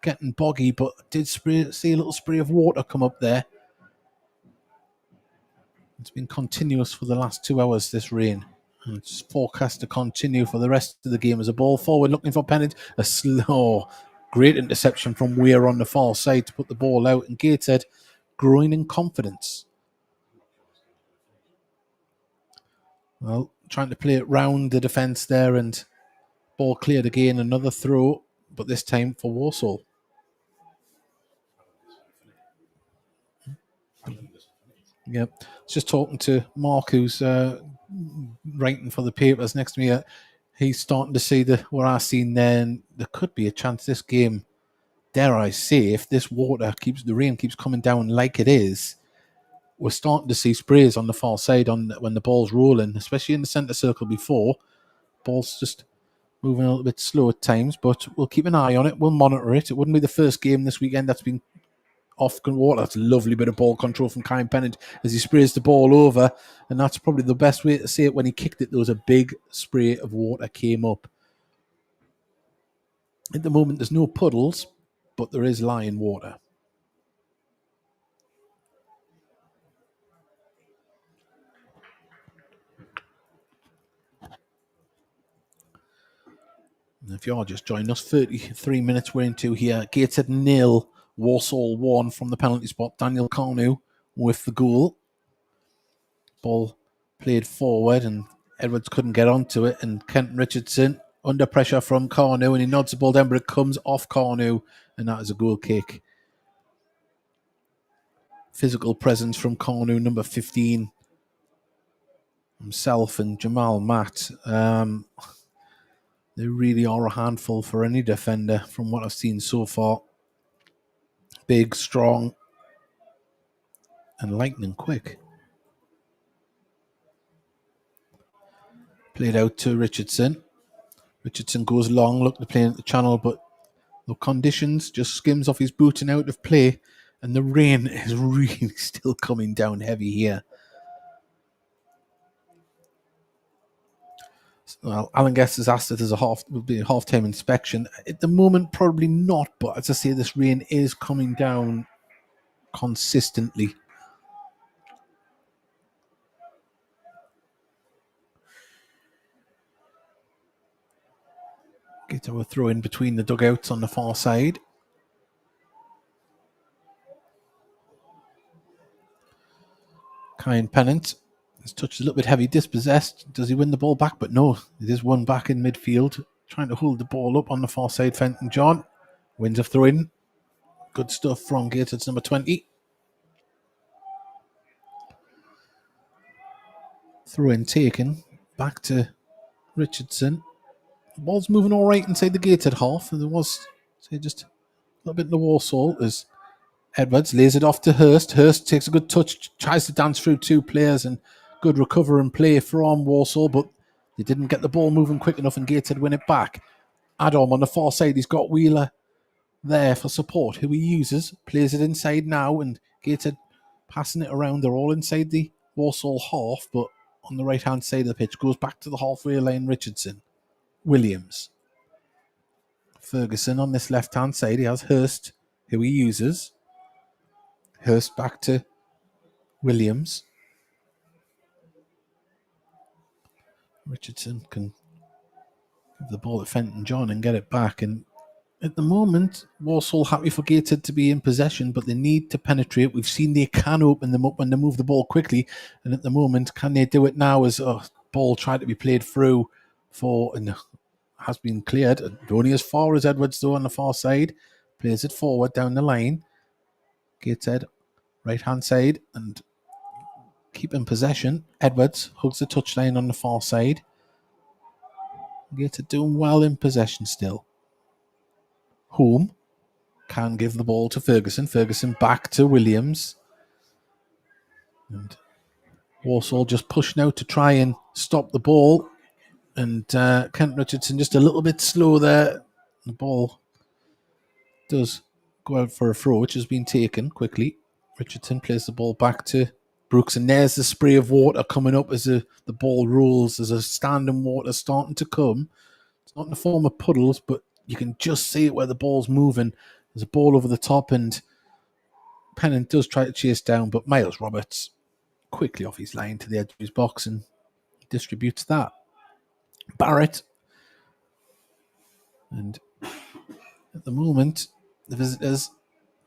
getting boggy, but I did see a little spray of water come up there. It's been continuous for the last 2 hours, this rain. And it's forecast to continue for the rest of the game. As a ball forward looking for Pennant. A slow, great interception from Weir on the far side to put the ball out. And Gateshead growing in confidence. Well, trying to play it round the defence there, and ball cleared again. Another throw, but this time for Walsall. Yep. Just talking to Mark, who's writing for the papers next to me. He's starting to see what I've seen there, and there could be a chance this game, dare I say, if this the rain keeps coming down like it is, we're starting to see sprays on the far side when the ball's rolling, especially in the centre circle before. Ball's just moving a little bit slow at times, but we'll keep an eye on it. We'll monitor it. It wouldn't be the first game this weekend that's been off water. That's a lovely bit of ball control from Kyan Pennant as he sprays the ball over, and that's probably the best way to say it. When he kicked it, there was a big spray of water came up. At the moment, there's no puddles, but there is lying water. And if you're just joining us, 33 minutes we're into here. Gateshead 0, Walsall 1 from the penalty spot. Daniel Carnew with the goal. Ball played forward and Edwards couldn't get onto it, and Kenton Richardson under pressure from Carnew, and he nods the ball down, but it comes off Carnew, and that is a goal kick. Physical presence from Carnew, number 15, himself and Jamal Matt. They really are a handful for any defender from what I've seen so far. Big, strong, and lightning quick. Played out to Richardson. Richardson goes long, looked to play into the channel, but the conditions just skims off his boot and out of play. And the rain is really still coming down heavy here. Well, Alan Guest has asked if there's will be a half-time inspection. At the moment, probably not, but as I say, this rain is coming down consistently. Get our throw in between the dugouts on the far side. Kyan Pennant. His touch is a little bit heavy, dispossessed. Does he win the ball back? But no, it is won back in midfield. Trying to hold the ball up on the far side. Fenton John wins a throw in. Good stuff from Gateshead's number 20. Throw in taken. Back to Richardson. The ball's moving all right inside the Gateshead half. And there was, say, just a little bit in the Walsall as Edwards lays it off to Hurst. Hurst takes a good touch, tries to dance through two players, and good recover and play from Walsall, but they didn't get the ball moving quick enough and Gateshead win it back. Adam on the far side, he's got Wheeler there for support, who he uses, plays it inside now, and Gateshead passing it around. They're all inside the Walsall half, but on the right-hand side of the pitch, goes back to the halfway line, Richardson. Williams. Ferguson on this left-hand side, he has Hurst, who he uses. Hurst back to Williams. Richardson can give the ball to Fenton John and get it back. And at the moment, Walsall happy for Gateshead to be in possession, but they need to penetrate. We've seen they can open them up when they move the ball quickly. And at the moment, can they do it now as a ball tried to be played through for, and has been cleared. Only as far as Edwards, though, on the far side. Plays it forward down the line. Gateshead, right-hand side, and keep in possession. Edwards hugs the touchline on the far side. Gateshead doing well in possession still. Home can give the ball to Ferguson. Ferguson back to Williams. And Walsall just pushing out to try and stop the ball. And Kent Richardson just a little bit slow there. The ball does go out for a throw, which has been taken quickly. Richardson plays the ball back to Brooks, and there's the spray of water coming up as the ball rolls. There's a standing water starting to come. It's not in the form of puddles, but you can just see it where the ball's moving. There's a ball over the top, and Pennant does try to chase down, but Miles Roberts quickly off his line to the edge of his box and distributes that. Barrett. And at the moment, the visitors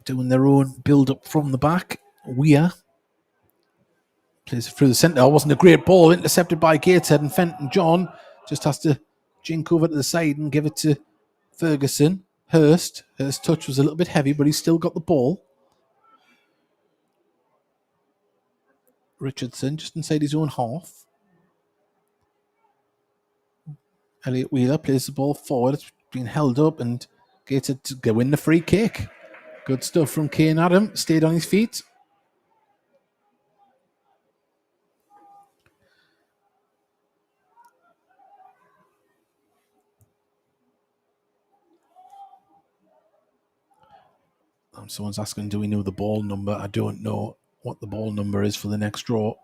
doing their own build-up from the back. Weir plays it through the centre. Wasn't a great ball, intercepted by Gateshead, and Fenton John just has to jink over to the side and give it to Ferguson. Hurst. His touch was a little bit heavy, but he's still got the ball. Richardson just inside his own half. Elliot Wheeler plays the ball forward. It's been held up, and Gateshead to go win the free kick. Good stuff from Kane Adam. Stayed on his feet. Someone's asking, do we know the ball number? I don't know what the ball number is for the next draw.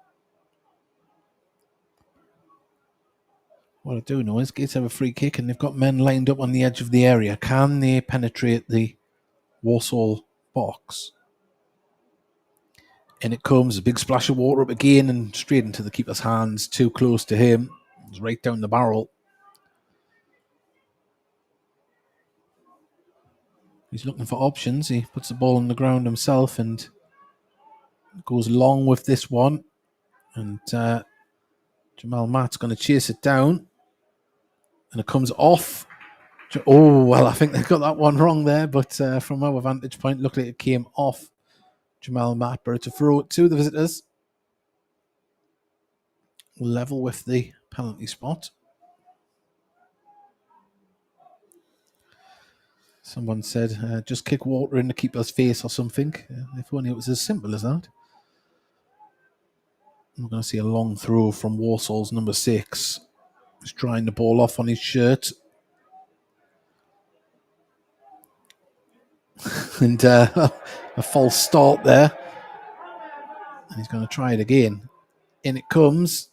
What I do know is Gates have a free kick and they've got men lined up on the edge of the area. Can they penetrate the Walsall box? And it comes, a big splash of water up again and straight into the keeper's hands, too close to him. It's right down the barrel. He's looking for options. He puts the ball on the ground himself and goes long with this one. And Jamal Matt's going to chase it down. And it comes off. Oh, well, I think they got that one wrong there. But from our vantage point, looked like it came off Jamal Matt. But it's a throw to the visitors. Level with the penalty spot. Someone said, just kick water in the keeper's face or something. If only it was as simple as that. We're going to see a long throw from Walsall's number 6. He's drying the ball off on his shirt. And a false start there. And he's going to try it again. In it comes.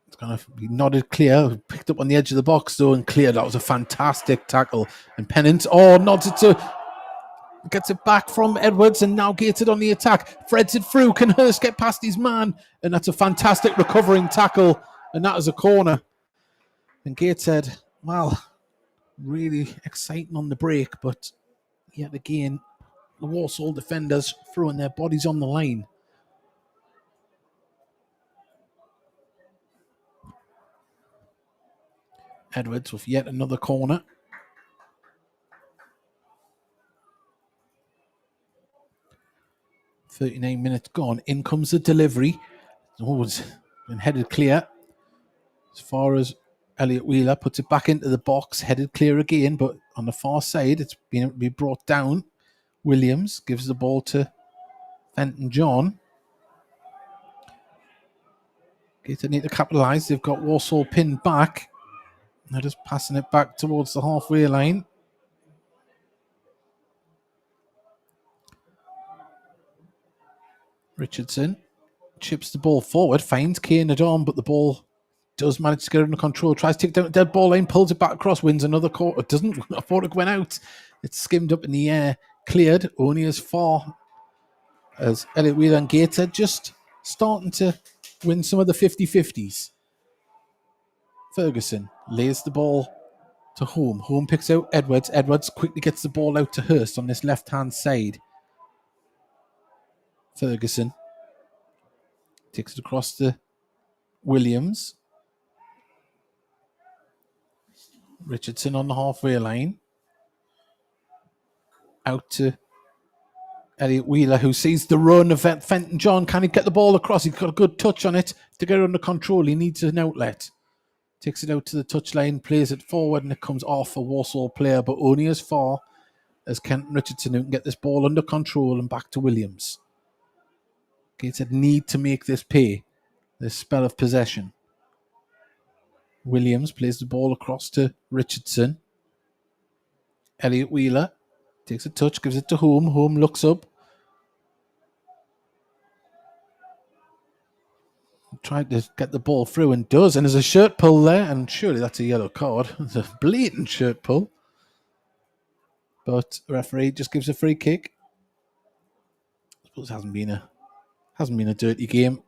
It's going to be nodded clear. Picked up on the edge of the box, though, and cleared. That was a fantastic tackle. And Pennant, nods it to... Gets it back from Edwards, and now Gateshead on the attack. Threads it through. Can Hurst get past his man? And that's a fantastic recovering tackle. And that is a corner. And Gateshead, well, really exciting on the break, but yet again, the Walsall defenders throwing their bodies on the line. Edwards with yet another corner. .39 minutes gone. In comes the delivery. Oh, it's been headed clear. As far as Elliot Wheeler puts it back into the box, headed clear again, but on the far side, it's been able to be brought down. Williams gives the ball to Fenton John. Gateshead need to capitalise. They've got Walsall pinned back. They're just passing it back towards the halfway line. Richardson chips the ball forward, finds Kane at arm, but the ball does manage to get under control. Tries to take down the dead ball line, pulls it back across, wins another quarter. Doesn't. I thought it went out. It's skimmed up in the air, cleared only as far as Elliot Wheeler and Gateshead just starting to win some of the 50-50s. Ferguson lays the ball to Home. Home picks out Edwards. Edwards quickly gets the ball out to Hurst on this left-hand side. Ferguson takes it across to Williams. Richardson on the halfway line. Out to Elliot Wheeler, who sees the run of Fenton John. Can he get the ball across? He's got a good touch on it to get it under control. He needs an outlet. Takes it out to the touchline, plays it forward, and it comes off a Walsall player, but only as far as Kenton Richardson, who can get this ball under control and back to Williams. Gateshead need to make this pay, this spell of possession. Williams plays the ball across to Richardson. Elliot Wheeler takes a touch, gives it to Home. Home looks up. Tried to get the ball through and does, and there's a shirt pull there, and surely that's a yellow card. It's a blatant shirt pull. But the referee just gives a free kick. I suppose it hasn't been a dirty game.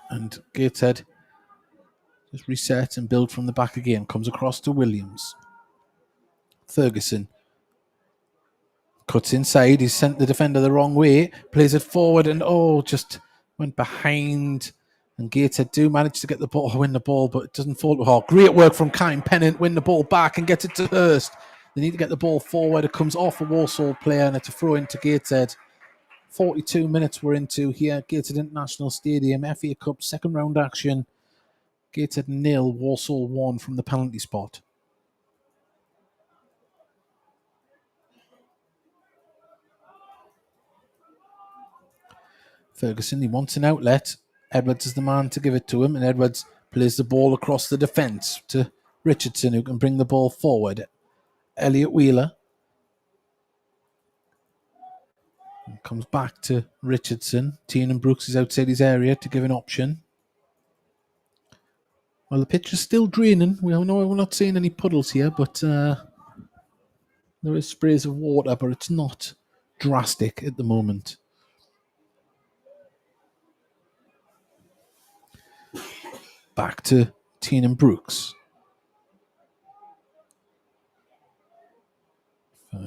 And Gateshead just reset and build from the back again. Comes across to Williams. Ferguson cuts inside. He's sent the defender the wrong way. Plays it forward and just went behind. And Gateshead do manage to get the ball, win the ball, but it doesn't fall. Oh, great work from Kyle Pennant. Win the ball back and gets it to Hurst. They need to get the ball forward. It comes off a Walsall player and it's a throw into Gateshead. 42 minutes we're into here. Gateshead International Stadium, FA Cup second round action. Gateshead 0, Walsall 1 from the penalty spot. Ferguson, he wants an outlet. Edwards is the man to give it to him, and Edwards plays the ball across the defence to Richardson, who can bring the ball forward. Elliot Wheeler comes back to Richardson. Tiernan Brooks is outside his area to give an option. Well, the pitch is still draining. We know we're not seeing any puddles here, but there is sprays of water, but it's not drastic at the moment. Back to Tiernan Brooks.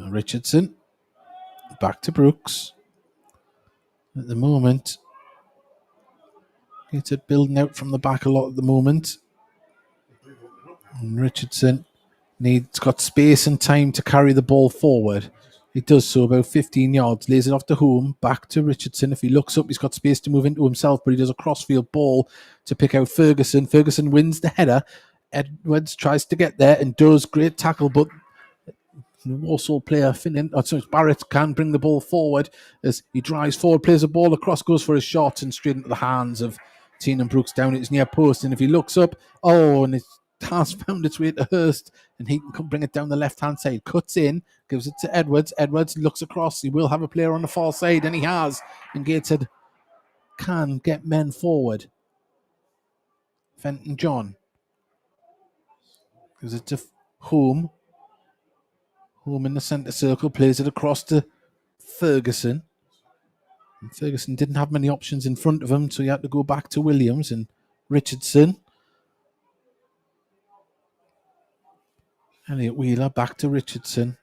Richardson. Back to Brooks. At the moment, it's building out from the back a lot at the moment. And Richardson got space and time to carry the ball forward. He does so about 15 yards, lays it off to Home, back to Richardson. If he looks up, he's got space to move into himself, but he does a crossfield ball to pick out Ferguson. Ferguson wins the header. Edwards tries to get there and does. Great tackle, but the Walsall player, Barrett, can bring the ball forward as he drives forward, plays the ball across, goes for a shot and straight into the hands of Tiernan Brooks down at his near post. And if he looks up, and it has found its way to Hurst, and he can bring it down the left-hand side. Cuts in, gives it to Edwards. Edwards looks across. He will have a player on the far side, and he has. And Gateshead can get men forward. Fenton John gives it to Home. Home in the centre circle, plays it across to Ferguson. And Ferguson didn't have many options in front of him, so he had to go back to Williams and Richardson. Elliot Wheeler back to Richardson.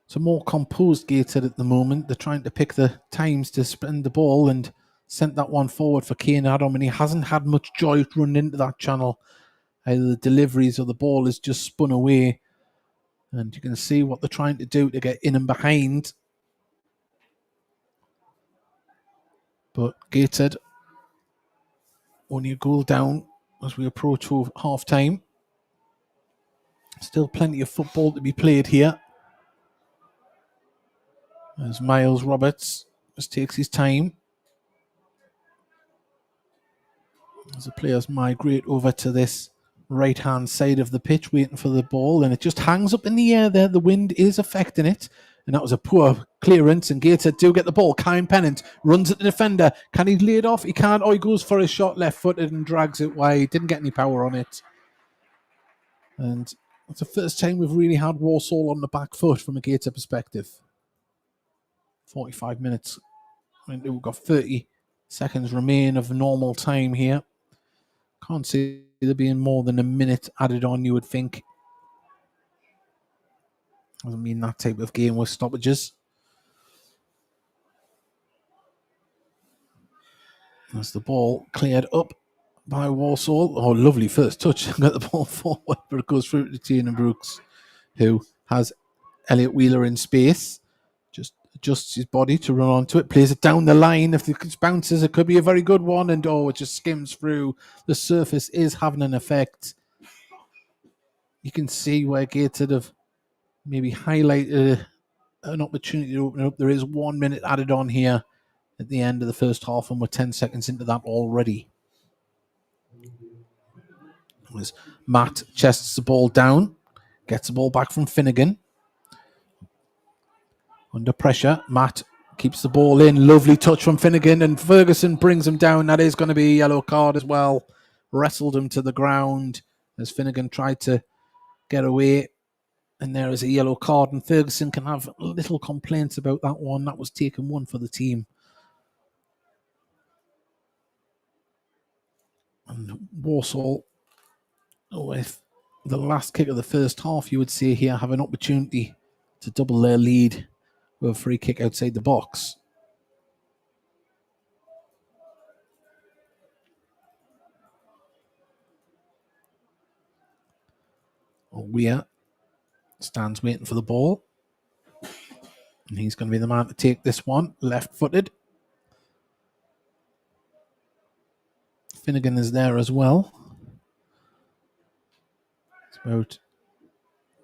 It's a more composed Gateshead at the moment. They're trying to pick the times to spend the ball and sent that one forward for Kane Adam, and he hasn't had much joy running into that channel. Either the deliveries or the ball is just spun away. And you can see what they're trying to do to get in and behind. But Gateshead Only a goal down as we approach half time. Still plenty of football to be played here. As Miles Roberts just takes his time as the players migrate over to this right hand side of the pitch waiting for the ball, and it just hangs up in the air there. The wind is affecting it, and that was a poor clearance, and Gateshead do get the ball. Kyle Pennant runs at the defender. Can he lay it off? He can't. Oh, he goes for a shot left footed and drags it wide. Didn't get any power on it, and it's the first time we've really had Walsall on the back foot from a Gateshead perspective. 45 minutes. I mean, we've got 30 seconds remain of normal time here. Can't see there being more than a minute added on, you would think. Doesn't mean that type of game with stoppages. As the ball cleared up by Walsall. Oh, lovely first touch. Got the ball forward, but it goes through to Tiernan Brooks, who has Elliot Wheeler in space. Just adjusts his body to run onto it, plays it down the line. If it bounces, it could be a very good one. And it just skims through. The surface is having an effect. You can see where Gateshead have maybe highlighted an opportunity to open it up. There is 1 minute added on here at the end of the first half, and we're 10 seconds into that already. As Matt chests the ball down, gets the ball back from Finnegan. Under pressure, Matt keeps the ball in. Lovely touch from Finnegan, and Ferguson brings him down. That is going to be a yellow card as well. Wrestled him to the ground as Finnegan tried to get away. And there is a yellow card, and Ferguson can have little complaints about that one. That was taken one for the team. And Walsall, with the last kick of the first half, you would say here, have an opportunity to double their lead with a free kick outside the box. Weir stands waiting for the ball. And he's going to be the man to take this one, left-footed. Finnegan is there as well. It's about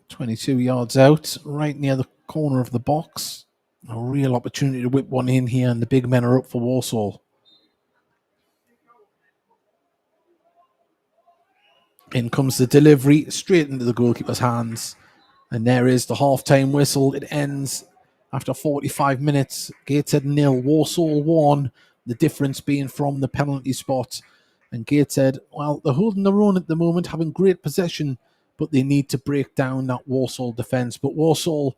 22 yards out, right near the corner of the box. A real opportunity to whip one in here, and the big men are up for Walsall. In comes the delivery, straight into the goalkeeper's hands. And there is the half-time whistle. It ends after 45 minutes. Gateshead 0, Walsall 1. The difference being from the penalty spot. And Gateshead, well, they're holding their own at the moment, having great possession, but they need to break down that Walsall defence. But Walsall,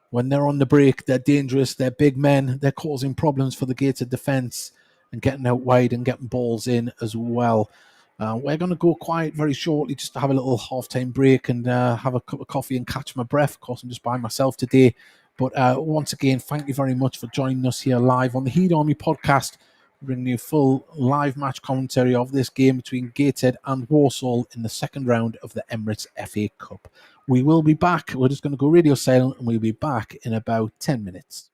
when they're on the break, they're dangerous. They're big men. They're causing problems for the Gateshead defence and getting out wide and getting balls in as well. We're going to go quiet very shortly just to have a little half-time break and have a cup of coffee and catch my breath. Of course, I'm just by myself today. But once again, thank you very much for joining us here live on the Heat Army podcast, bringing you full live match commentary of this game between Gateshead and Walsall in the second round of the Emirates FA Cup. We will be back. We're just going to go radio silent, and we'll be back in about 10 minutes.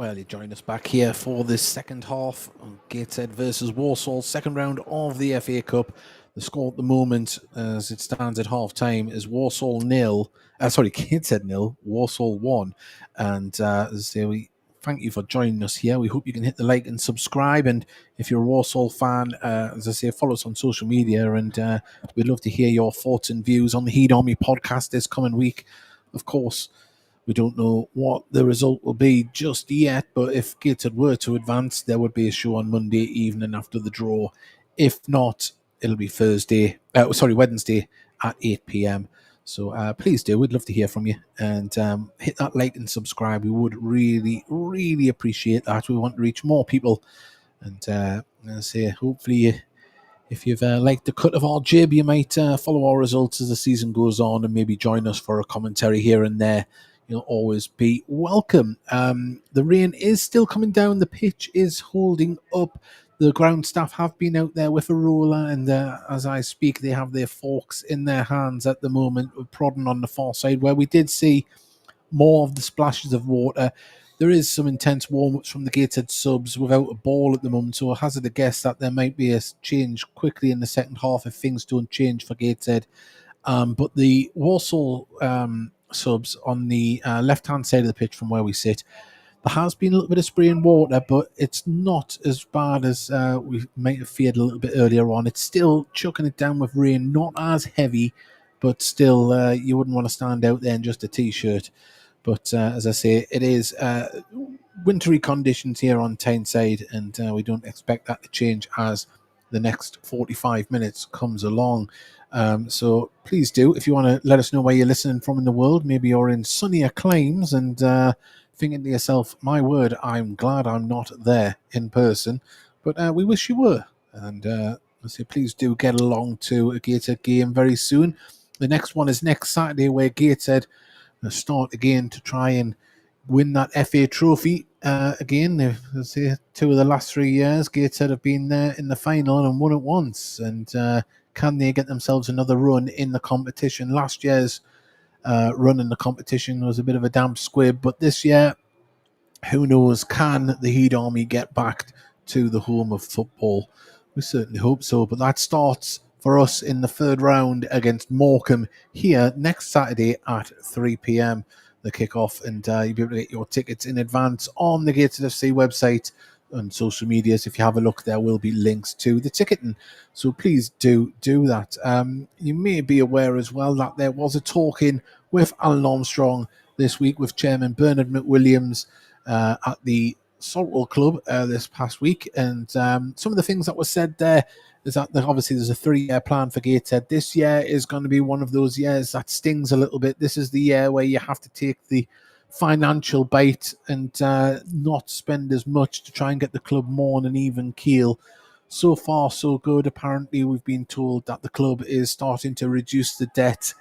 Well, you join us back here for the second half of Gateshead versus Walsall, second round of the FA Cup. The score at the moment, as it stands at half time, is Walsall nil. Gateshead nil, Walsall 1. And as I say, we thank you for joining us here. We hope you can hit the like and subscribe. And if you're a Walsall fan, as I say, follow us on social media. And we'd love to hear your thoughts and views on the Heed Army podcast this coming week. Of course, we don't know what the result will be just yet, but if Gateshead were to advance, there would be a show on Monday evening after the draw. If not, it'll be Wednesday at 8 p.m. So please do. We'd love to hear from you. And hit that like and subscribe. We would really, really appreciate that. We want to reach more people. And as I say, hopefully if you've liked the cut of our jib, you might follow our results as the season goes on and maybe join us for a commentary here and there. You'll always be welcome. The rain is still coming down. The pitch is holding up. The ground staff have been out there with a roller, and as I speak, they have their forks in their hands at the moment, prodding on the far side, where we did see more of the splashes of water. There is some intense warm-ups from the Gateshead subs without a ball at the moment, so I hazard a guess that there might be a change quickly in the second half if things don't change for Gateshead. But the Walsall subs on the left-hand side of the pitch from where we sit, there has been a little bit of spraying water, but it's not as bad as we might have feared a little bit earlier on. It's still chucking it down with rain, not as heavy, but still you wouldn't want to stand out there in just a T-shirt. But as I say, it is wintry conditions here on Tyneside, and we don't expect that to change as the next 45 minutes comes along. So please do, if you want to let us know where you're listening from in the world, maybe you're in sunnier climes and thinking to yourself, my word, I'm glad I'm not there in person, but we wish you were. And so please do get along to a Gateshead game very soon. The next one is next Saturday, where Gateshead start again to try and win that FA trophy again. Let's say 2 of the last 3 years, Gateshead have been there in the final and won it once. And can they get themselves another run in the competition? Last year's run in the competition was a bit of a damp squib, but this year, who knows? Can the Heed Army get back to the home of football? We certainly hope so, but that starts for us in the third round against Morecambe here next Saturday at 3 p.m. the kickoff, and you'll be able to get your tickets in advance on the Gateshead FC website and social medias. If you have a look, there will be links to the ticketing, so please do that. You may be aware as well that there was a talk-in with Alan Armstrong this week with Chairman Bernard McWilliams at the Saltwell Club this past week, and some of the things that were said there is that obviously there's a 3-year plan for Gateshead. This year is going to be one of those years that stings a little bit. This is the year where you have to take the financial bite and not spend as much to try and get the club more on an even keel. So far, so good. Apparently, we've been told that the club is starting to reduce the debt,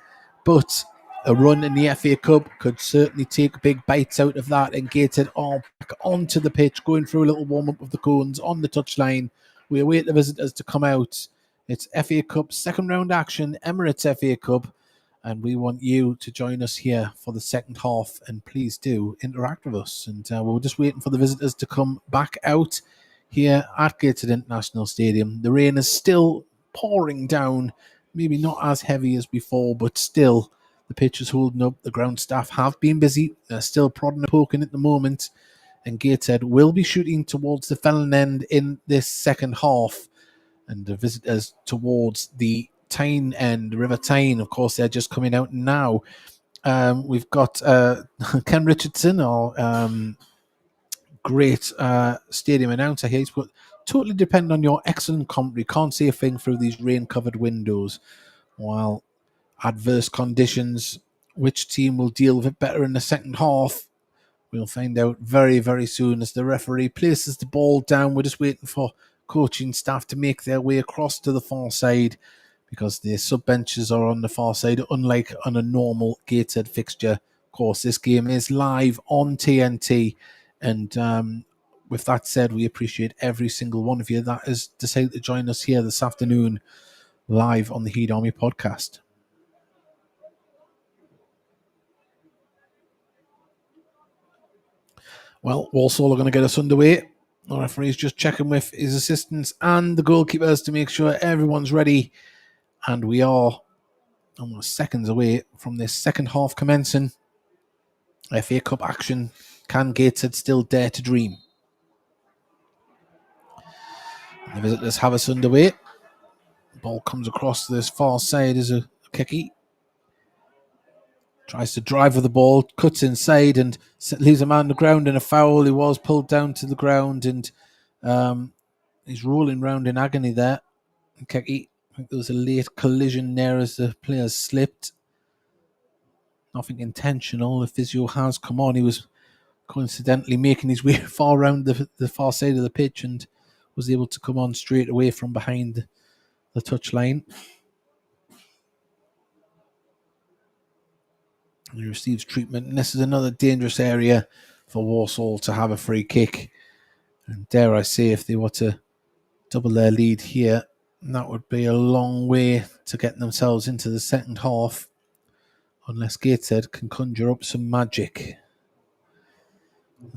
but a run in the FA Cup could certainly take big bites out of that, and Gateshead are back onto the pitch, going through a little warm-up of the cones on the touchline. We await the visitors to come out. It's FA Cup second round action, Emirates FA Cup, and we want you to join us here for the second half, and please do interact with us. And we're just waiting for the visitors to come back out here at Gateshead International Stadium. The rain is still pouring down, maybe not as heavy as before, but still the pitch is holding up. The ground staff have been busy. They're still prodding and poking at the moment. And Gateshead will be shooting towards the Fellon end in this second half. And the visitors towards the Tyne end, River Tyne. Of course, they're just coming out now. We've got Ken Richardson, our great stadium announcer here. He's put, totally depend on your excellent commentary. Can't see a thing through these rain-covered windows. While adverse conditions, which team will deal with it better in the second half? We'll find out very, very soon as the referee places the ball down. We're just waiting for coaching staff to make their way across to the far side because the sub-benches are on the far side, unlike on a normal Gateshead fixture. Of course, this game is live on TNT. And with that said, we appreciate every single one of you that has decided to join us here this afternoon live on the Heed Army podcast. Well, Walsall are going to get us underway. The referee's just checking with his assistants and the goalkeepers to make sure everyone's ready. And we are almost seconds away from this second half commencing. FA Cup action. Can Gateshead still dare to dream? The visitors have us underway. Ball comes across this far side as a kicky. Tries to drive with the ball, cuts inside and leaves a man on the ground in a foul. He was pulled down to the ground and he's rolling around in agony there. Keki, I think there was a late collision there as the players slipped. Nothing intentional. The physio has come on. He was coincidentally making his way far around the far side of the pitch and was able to come on straight away from behind the touchline. He receives treatment, and this is another dangerous area for Walsall to have a free kick. And dare I say, if they were to double their lead here, that would be a long way to get themselves into the second half, unless Gateshead can conjure up some magic,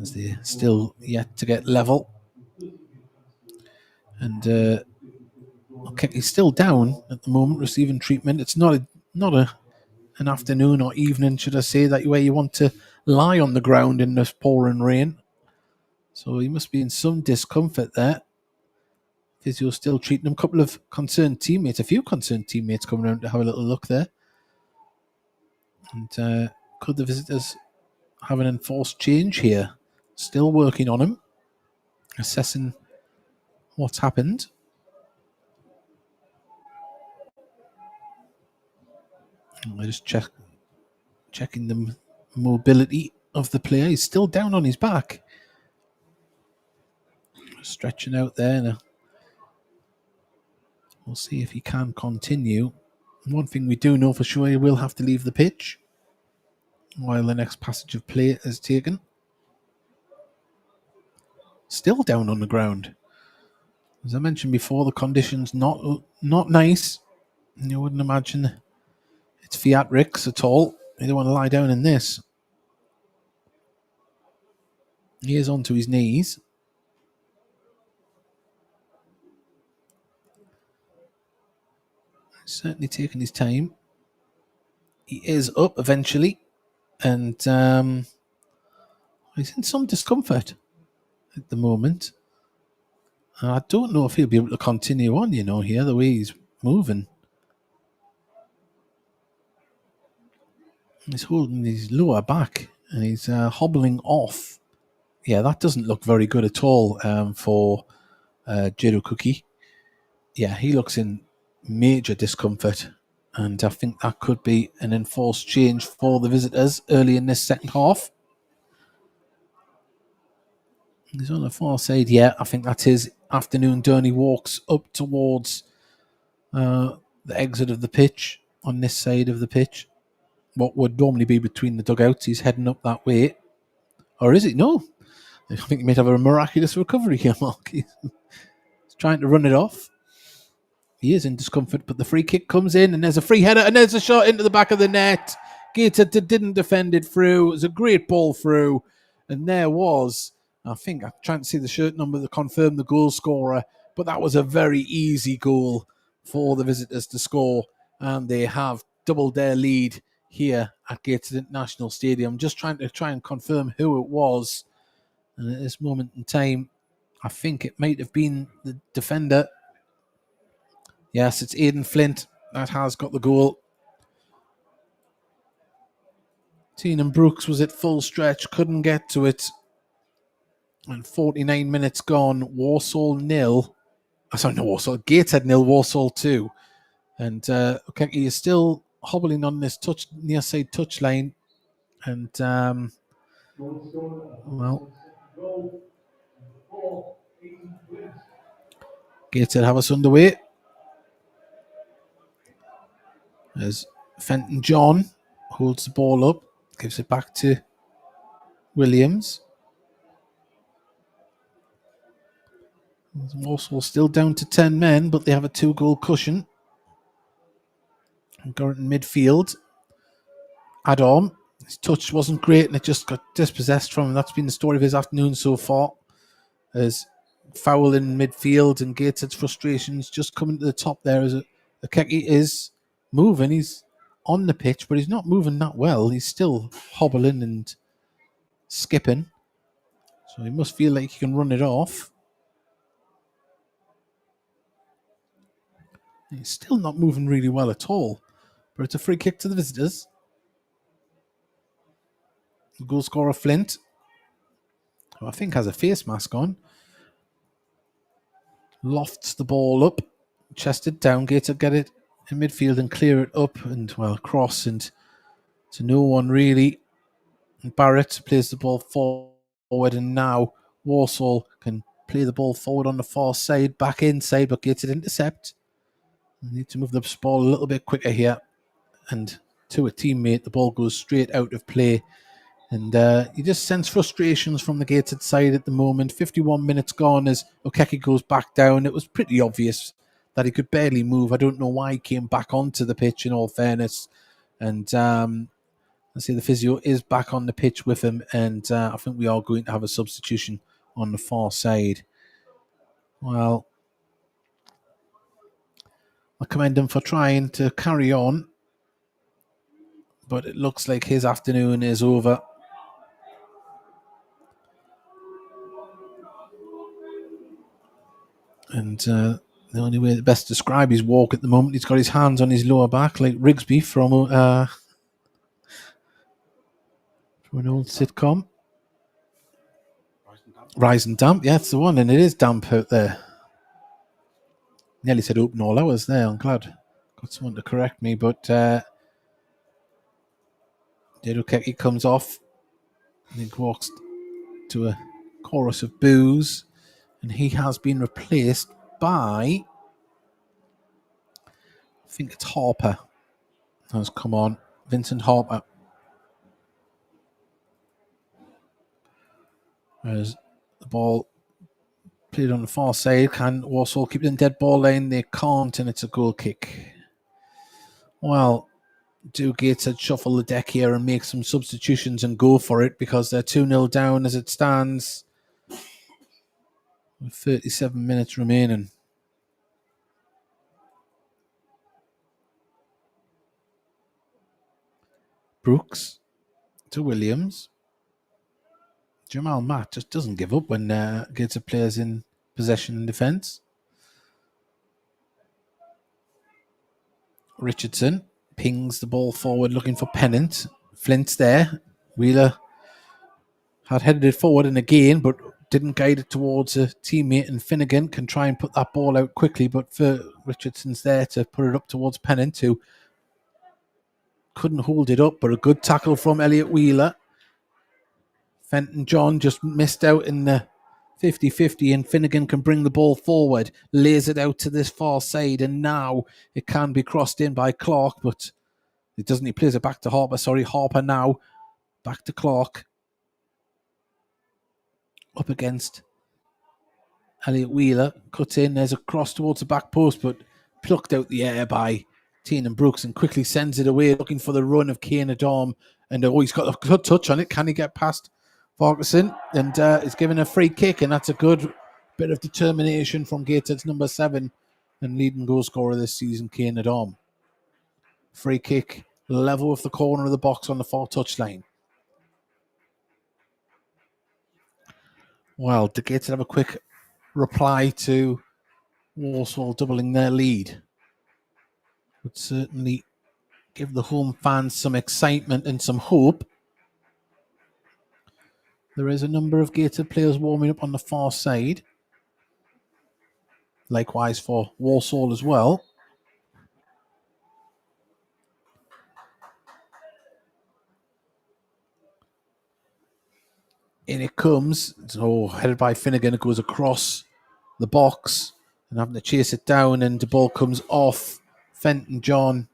as they're still yet to get level. And okay, he's still down at the moment, receiving treatment. It's not an afternoon or evening, should I say, that where you want to lie on the ground in this pouring rain. So he must be in some discomfort there. Physio still treating him. A couple of concerned teammates, a few concerned teammates coming around to have a little look there. And could the visitors have an enforced change here? Still working on him, assessing what's happened. I just checking the mobility of the player. He's still down on his back, stretching out there. Now, we'll see if he can continue. One thing we do know for sure, he will have to leave the pitch while the next passage of play is taken. Still down on the ground. As I mentioned before, the conditions not nice. You wouldn't imagine it's theatrics at all. You don't want to lie down in this. He is onto his knees. He's certainly taking his time. He is up eventually. And he's in some discomfort at the moment. I don't know if he'll be able to continue on, here, the way he's moving. He's holding his lower back and he's hobbling off. Yeah, that doesn't look very good at all for Jiro Cookie. Yeah, he looks in major discomfort. And I think that could be an enforced change for the visitors early in this second half. He's on the far side. Yeah, I think that's his afternoon journey. Walks up towards the exit of the pitch on this side of the pitch. What would normally be between the dugouts. He's heading up that way. Or is it? No. I think he might have a miraculous recovery here, Mark. He's trying to run it off. He is in discomfort, but the free kick comes in and there's a free header and there's a shot into the back of the net. Gateshead didn't defend it through. It was a great ball through. And there was, I think I'm trying to see the shirt number to confirm the goal scorer, but that was a very easy goal for the visitors to score. And they have doubled their lead here at Gateshead International Stadium. Just trying to confirm who it was. And at this moment in time, I think it might have been the defender. Yes, it's Aidan Flint that has got the goal. Tiernan Brooks was at full stretch, couldn't get to it. And 49 minutes gone, Walsall 0. Gateshead 0, Walsall 2. And Okeke is still hobbling on this near side touchline. And, Gateshead have us underway. As Fenton John holds the ball up, gives it back to Williams. Walsall still down to 10 men, but they have a 2-goal cushion. And Gorton midfield. Add-on. His touch wasn't great and it just got dispossessed from him. That's been the story of his afternoon so far. As foul in midfield and Gateshead's frustrations just coming to the top there as Okeke is moving. He's on the pitch, but he's not moving that well. He's still hobbling and skipping. So he must feel like he can run it off. He's still not moving really well at all. But it's a free kick to the visitors. The goal scorer Flint, who I think has a face mask on, lofts the ball up, chested down. Gateshead get it in midfield and clear it up and, well, cross and to no one really. And Barrett plays the ball forward, and now Walsall can play the ball forward on the far side, back inside, but Gateshead intercept. We need to move the ball a little bit quicker here. And to a teammate, the ball goes straight out of play. And you just sense frustrations from the Gateshead side at the moment. 51 minutes gone as Okeke goes back down. It was pretty obvious that he could barely move. I don't know why he came back onto the pitch, in all fairness. And I see the physio is back on the pitch with him. And I think we are going to have a substitution on the far side. Well, I commend him for trying to carry on. But it looks like his afternoon is over. And the only way to best describe his walk at the moment, he's got his hands on his lower back like Rigsby from an old sitcom. Rise and Damp, yeah, that's the one. And it is damp out there. Nearly said open all hours there. I'm glad got someone to correct me. But Okeke comes off and he walks to a chorus of boos. And he has been replaced by, I think it's Harper. Has come on. Vincent Harper. As the ball played on the far side. Can Walsall keep it in dead ball lane? They can't, and it's a goal kick. Well, do Gateshead shuffle the deck here and make some substitutions and go for it, because they're 2-0 down as it stands with 37 minutes remaining. Brooks to Williams. Jamal Matt just doesn't give up when Gateshead players in possession and defence. Richardson pings the ball forward looking for Pennant. Flint's there. Wheeler had headed it forward and again, but didn't guide it towards a teammate, and Finnegan can try and put that ball out quickly, but for Richardson's there to put it up towards Pennant, who couldn't hold it up, but a good tackle from Elliot Wheeler. Fenton John just missed out in the 50-50, and Finnegan can bring the ball forward, lays it out to this far side, and now it can be crossed in by Clark, but it doesn't. He plays it back to Harper. Harper now. Back to Clark. Up against Elliot Wheeler. Cut in. There's a cross towards the back post, but plucked out the air by Tiernan Brooks and quickly sends it away, looking for the run of Kane Adom. And he's got a good touch on it. Can he get past Farquharson? And is given a free kick, and that's a good bit of determination from Gateshead's number 7 and leading goal scorer this season, Kane Adom. Free kick, level with the corner of the box on the far touchline. Well, did Gateshead have a quick reply to Walsall doubling their lead? Would certainly give the home fans some excitement and some hope. There is a number of Gateshead players warming up on the far side. Likewise for Walsall as well. In it comes. So headed by Finnegan, it goes across the box and having to chase it down, and the ball comes off Fenton John.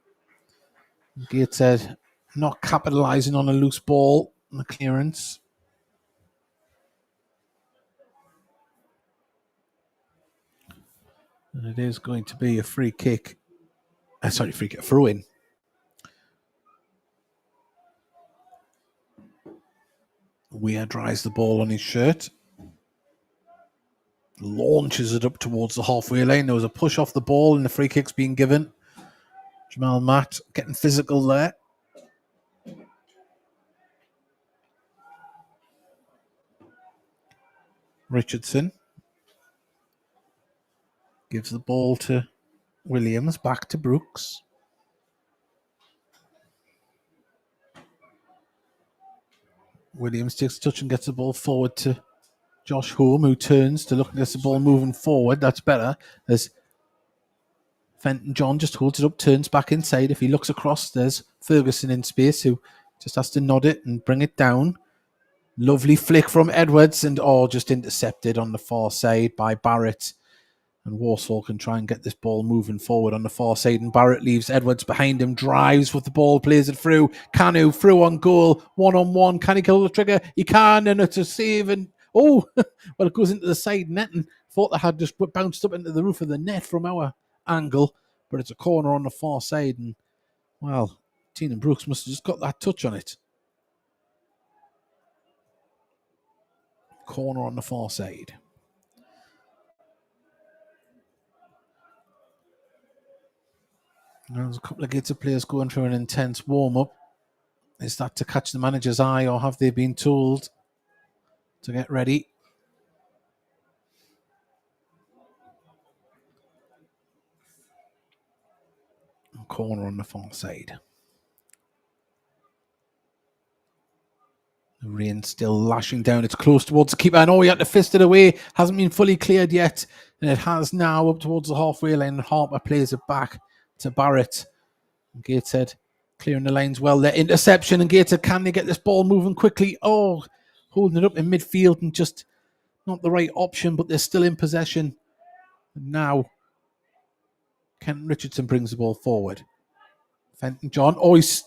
Gateshead not capitalising on a loose ball and the clearance. And it is going to be a free kick. Free kick, throw in. Weir dries the ball on his shirt. Launches it up towards the halfway line. There was a push off the ball and the free kick's being given. Jamal Matt getting physical there. Richardson gives the ball to Williams, back to Brooks. Williams takes a touch and gets the ball forward to Josh Home, who turns to look and gets the ball moving forward. That's better. As Fenton John just holds it up, turns back inside. If he looks across, there's Ferguson in space, who just has to nod it and bring it down. Lovely flick from Edwards, and just intercepted on the far side by Barrett. And Walsall can try and get this ball moving forward on the far side, and Barrett leaves Edwards behind him, drives with the ball, plays it through. Kanu through on goal, 1-on-1. Can he kill the trigger? He can, and it's a save. And well, it goes into the side net, and thought that had just bounced up into the roof of the net from our angle, but it's a corner on the far side, and well, Tiernan Brooks must have just got that touch on it. Corner on the far side. There's a couple of Gateshead players going through an intense warm-up. Is that to catch the manager's eye, or have they been told to get ready? Corner on the far side. The rain still lashing down. It's close towards the keeper. I know he had to fist it away. Hasn't been fully cleared yet. And it has now up towards the halfway line. And Harper plays it back to Barrett. And Gateshead clearing the lines well there. Interception, and Gateshead, can they get this ball moving quickly? Holding it up in midfield and just not the right option, but they're still in possession. And now Kenton Richardson brings the ball forward. Fenton John, he's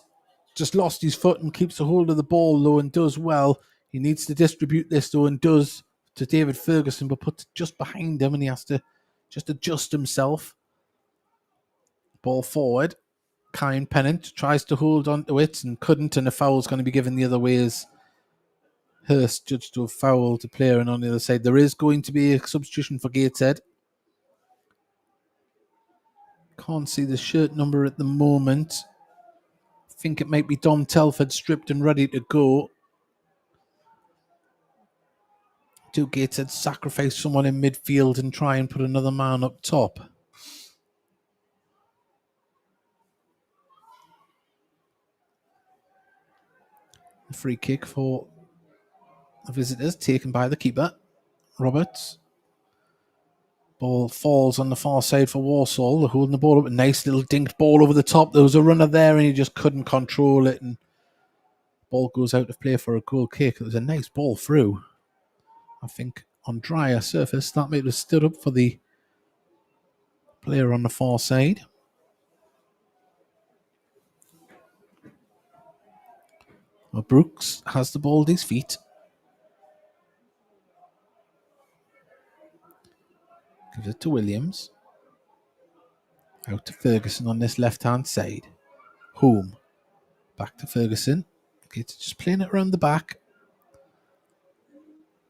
just lost his foot and keeps a hold of the ball though, and does well. He needs to distribute this though, and does, to David Ferguson, but puts it just behind him, and he has to just adjust himself. Ball forward. Kyan Pennant tries to hold on to it and couldn't, and the foul's going to be given the other way as Hurst judged to have fouled the player, and on the other side there is going to be a substitution for Gateshead. Can't see the shirt number at the moment. I think it might be Dom Telford, stripped and ready to go. Do Gateshead sacrifice someone in midfield and try and put another man up top? A free kick for the visitors, taken by the keeper, Roberts. Ball falls on the far side for Walsall. They're holding the ball up. A nice little dinked ball over the top. There was a runner there and he just couldn't control it. And ball goes out of play for a goal kick. It was a nice ball through. I think on drier surface, that might have stood up for the player on the far side. Well, Brooks has the ball at his feet. Gives it to Williams. Out to Ferguson on this left-hand side. Home. Back to Ferguson. Gateshead just playing it around the back.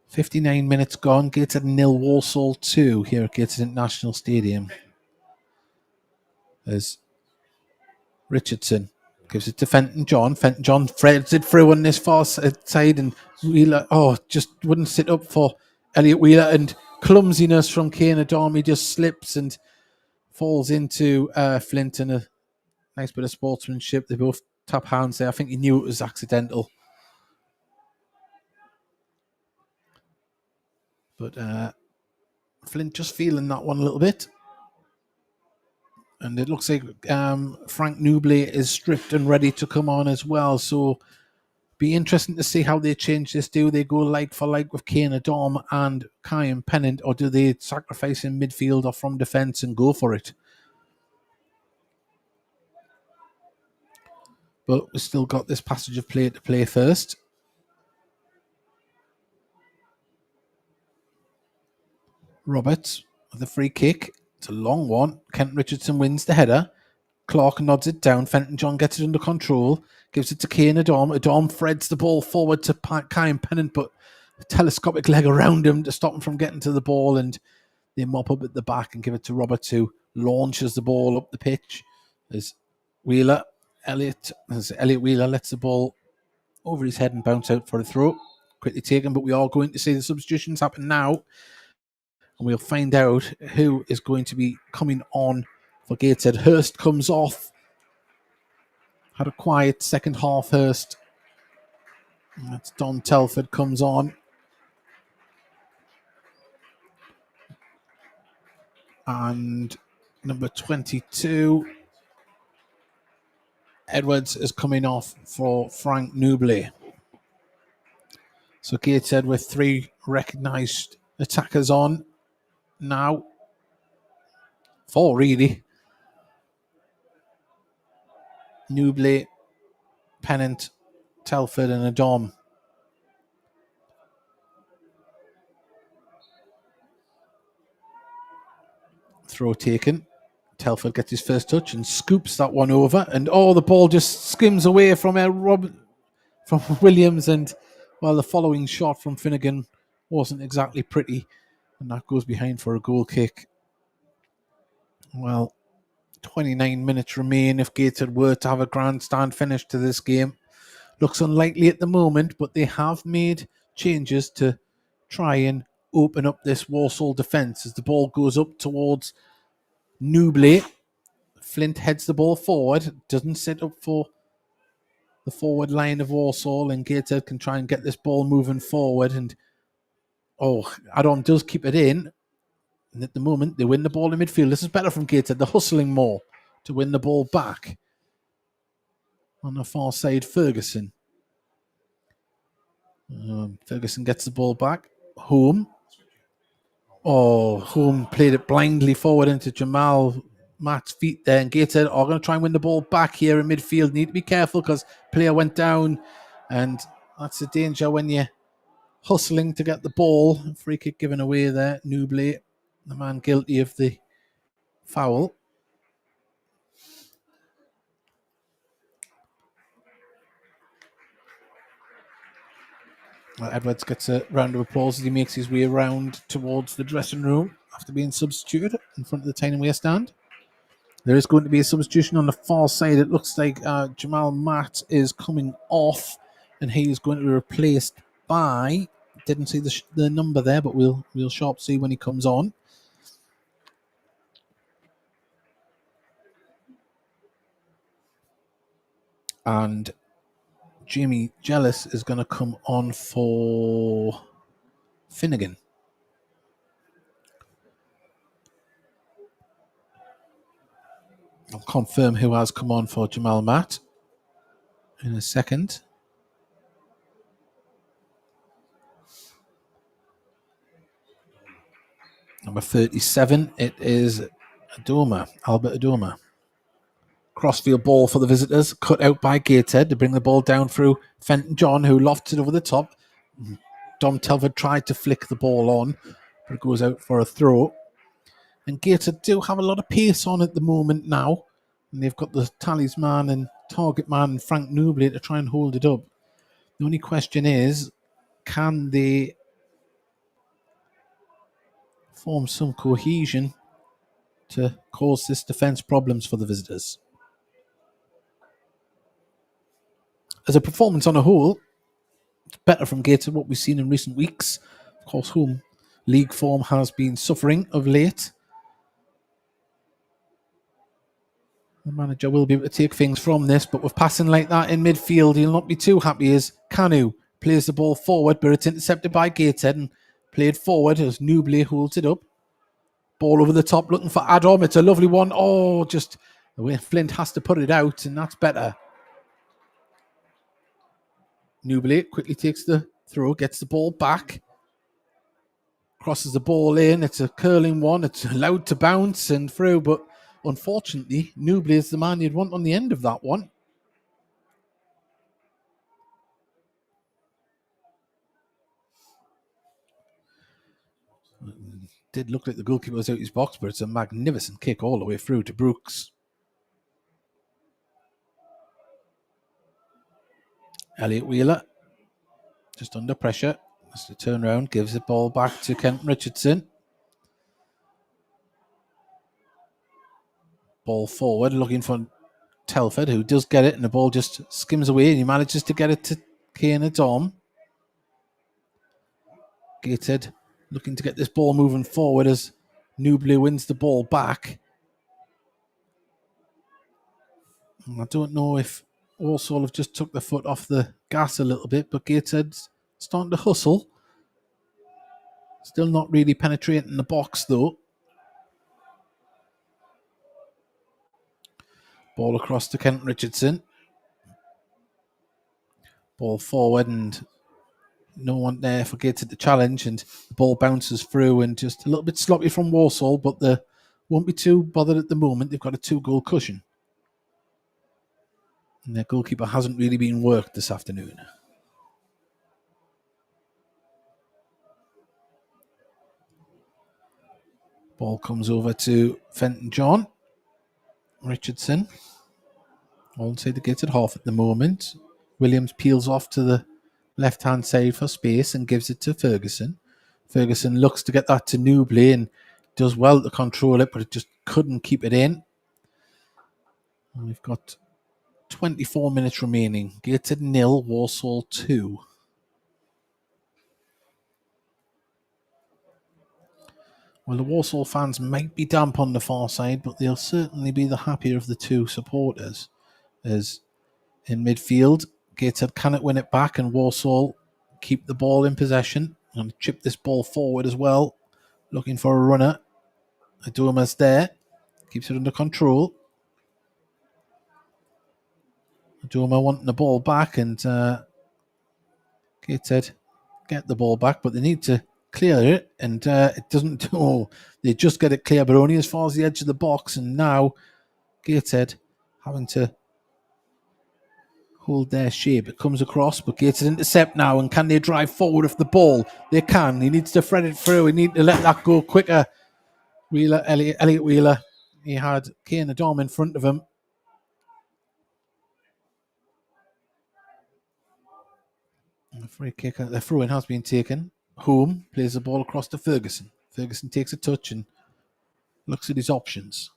59 minutes gone. Gateshead 0, Walsall 2 here at Gateshead International Stadium. There's Richardson. Gives it to Fenton John. Fenton John threads it through on this far side, and Wheeler, just wouldn't sit up for Elliot Wheeler, and clumsiness from Kane Adami just slips and falls into Flint, and a nice bit of sportsmanship. They both tap hands there. I think he knew it was accidental. But Flint just feeling that one a little bit. And it looks like Frank Newbley is stripped and ready to come on as well. So be interesting to see how they change this. Do they go like for like with Kane Adam and Kyan Pennant, or do they sacrifice in midfield or from defence and go for it? But we've still got this passage of play to play first. Roberts with a free kick. It's a long one. Kent Richardson wins the header. Clark nods it down. Fenton John gets it under control. Gives it to Kane Adom. Adom threads the ball forward to Kyan Pennant, but a telescopic leg around him to stop him from getting to the ball, and they mop up at the back and give it to Roberts, who launches the ball up the pitch. As Elliot Wheeler lets the ball over his head and bounce out for a throw. Quickly taken, but we are going to see the substitutions happen now. And we'll find out who is going to be coming on for Gateshead. Hurst comes off. Had a quiet second half, Hurst. And that's Don Telford comes on. And number 22, Edwards, is coming off for Frank Newbley. So Gateshead with 3 recognised attackers on now. 4 really. Newbley, Pennant, Telford and Adom. Throw taken. Telford gets his first touch and scoops that one over. And the ball just skims away from Williams. And the following shot from Finnegan wasn't exactly pretty. And that goes behind for a goal kick. 29 minutes remain if Gateshead were to have a grandstand finish to this game. Looks unlikely at the moment, but they have made changes to try and open up this Walsall defence as the ball goes up towards Newbley. Flint heads the ball forward, doesn't sit up for the forward line of Walsall, and Gateshead can try and get this ball moving forward. And Adon does keep it in. And at the moment, they win the ball in midfield. This is better from Gateshead. They're hustling more to win the ball back. On the far side, Ferguson. Ferguson gets the ball back. Home played it blindly forward into Jamal Matt's feet there. And Gateshead are going to try and win the ball back here in midfield. Need to be careful because player went down. And that's the danger when you're hustling to get the ball. Free kick given away there. Newbley, the man guilty of the foul. Edwards gets a round of applause as he makes his way around towards the dressing room after being substituted in front of the Tyne and Wear stand. There is going to be a substitution on the far side. It looks like Jamal Matt is coming off, and he is going to be replaced by, didn't see the number there, but we'll sharp see when he comes on. And Jimmy Jealous is going to come on for Finnegan. I'll confirm who has come on for Jamal Matt in a second. Number 37, it is Albert Adoma. Crossfield ball for the visitors, cut out by Gateshead to bring the ball down through Fenton John, who lofts it over the top. Dom Telford tried to flick the ball on, but it goes out for a throw. And Gateshead do have a lot of pace on at the moment now. And they've got the talisman and target man Frank Newbley to try and hold it up. The only question is, can they form some cohesion to cause this defence problems for the visitors? As a performance on a whole, it's better from Gateshead what we've seen in recent weeks. Of course, home league form has been suffering of late. The manager will be able to take things from this, but with passing like that in midfield, he'll not be too happy as Kanu plays the ball forward, but it's intercepted by Gateshead and played forward as Newbley holds it up. Ball over the top, looking for Adom. It's a lovely one. Just the way Flint has to put it out, and that's better. Newbley quickly takes the throw, gets the ball back, crosses the ball in. It's a curling one. It's allowed to bounce and through, but unfortunately, Newbley is the man you'd want on the end of that one. Did look like the goalkeeper was out his box, but it's a magnificent kick all the way through to Brooks. Elliot Wheeler, just under pressure. Has to turn around, gives the ball back to Kenton Richardson. Ball forward, looking for Telford, who does get it, and the ball just skims away, and he manages to get it to Kane Dom. Gateshead looking to get this ball moving forward as Newbley wins the ball back. I don't know if Walsall have just took the foot off the gas a little bit, but Gateshead's starting to hustle. Still not really penetrating the box though. Ball across to Kent Richardson. Ball forward and no one there for Gateshead to challenge, and the ball bounces through and just a little bit sloppy from Walsall, but they won't be too bothered at the moment. They've got a 2-goal cushion. And their goalkeeper hasn't really been worked this afternoon. Ball comes over to Fenton John. Richardson. All inside the Gateshead half at the moment. Williams peels off to the left-hand side for space and gives it to Ferguson. Ferguson looks to get that to Newbley and does well to control it, but it just couldn't keep it in. And we've got 24 minutes remaining. Gateshead 0, Walsall 2. Well, the Walsall fans might be damp on the far side, but they'll certainly be the happier of the two supporters. As in midfield, Gateshead cannot win it back, and Walsall keep the ball in possession and chip this ball forward as well. Looking for a runner. Aduma's there. Keeps it under control. Aduma wanting the ball back, and Gateshead get the ball back, but they need to clear it, and it doesn't. Oh, they just get it clear, but only as far as the edge of the box, and now Gateshead having to hold their shape. It comes across, but Gateshead intercept now, and can they drive forward with the ball? They can. He needs to thread it through. He needs to let that go quicker. Wheeler, Elliot Wheeler, he had Kane Dom in front of him. The free kick, the throw-in has been taken. Home plays the ball across to Ferguson. Ferguson takes a touch and looks at his options.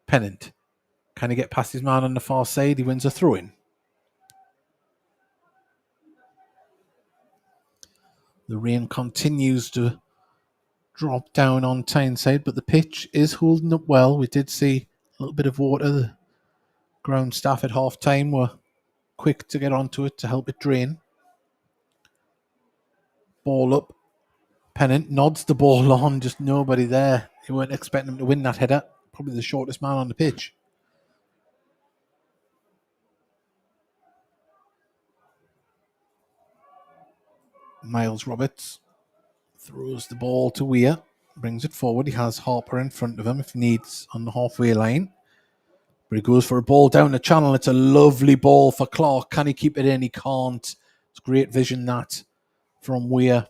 Pennant. Can he get past his man on the far side? He wins a throw-in. The rain continues to drop down on Tyneside, but the pitch is holding up well. We did see a little bit of water. The ground staff at half-time were quick to get onto it to help it drain. Ball up. Pennant nods the ball on, just nobody there. They weren't expecting him to win that header. Probably the shortest man on the pitch. Miles Roberts throws the ball to Weir, brings it forward. He has Harper in front of him if needs on the halfway line. But he goes for a ball down the channel. It's a lovely ball for Clark. Can he keep it in? He can't. It's great vision that from Weir.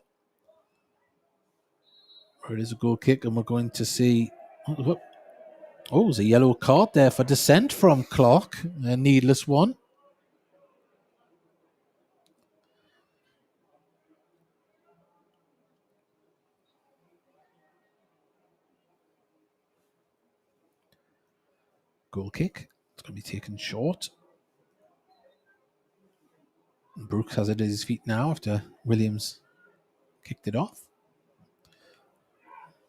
It is a goal kick, and we're going to see... Oh, there's a yellow card there for dissent from Clark. A needless one. Goal kick. It's going to be taken short. Brooks has it at his feet now after Williams kicked it off.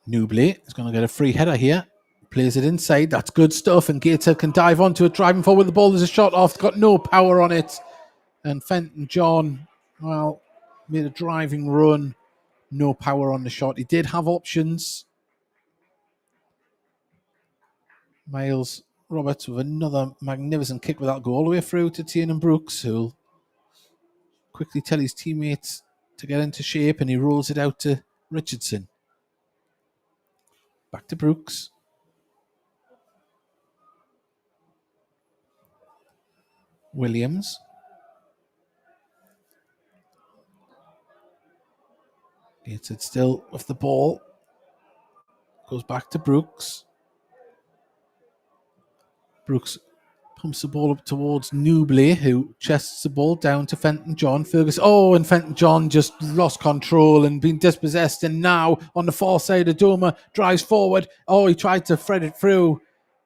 Newbley is going to get a free header here. Plays it inside. That's good stuff. And Gateshead can dive onto it, driving forward. The ball is a shot off. Got no power on it. And Fenton John, well, made a driving run. No power on the shot. He did have options. Miles Roberts with another magnificent kick without go all the way through to Tiernan Brooks, who'll quickly tell his teammates to get into shape, and he rolls it out to Richardson. Back to Brooks. Williams. Gets it still with the ball. Goes back to Brooks. Brooks Pumps the ball up towards Newbley, who chests the ball down to Fenton John. Ferguson, and Fenton John just lost control and been dispossessed. And now on the far side, Adoma drives forward. He tried to thread it through.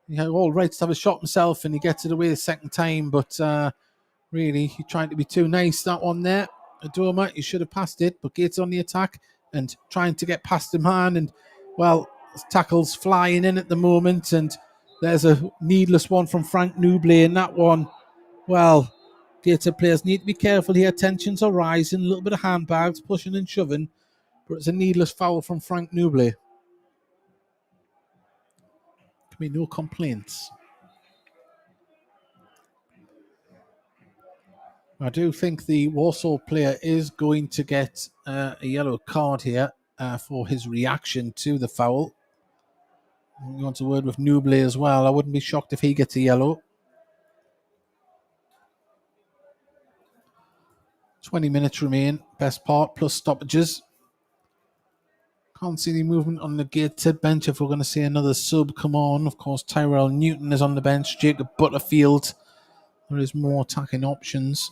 He had all rights to have a shot himself, and he gets it away the second time. But really, he tried to be too nice, that one there. Adoma, you should have passed it, but Gates on the attack and trying to get past the man. And, tackles flying in at the moment, and there's a needless one from Frank Newbley, and that one, Gateshead players need to be careful here. Tensions are rising, a little bit of handbags, pushing and shoving, but it's a needless foul from Frank Newbley. Can be no complaints. I do think the Walsall player is going to get a yellow card here for his reaction to the foul. He wants a word with Newbley as well. I wouldn't be shocked if he gets a yellow. 20 minutes remain, best part, plus stoppages. Can't see any movement on the Gateshead bench if we're going to see another sub come on. Of course, Tyrell Newton is on the bench. Jacob Butterfield. There is more attacking options.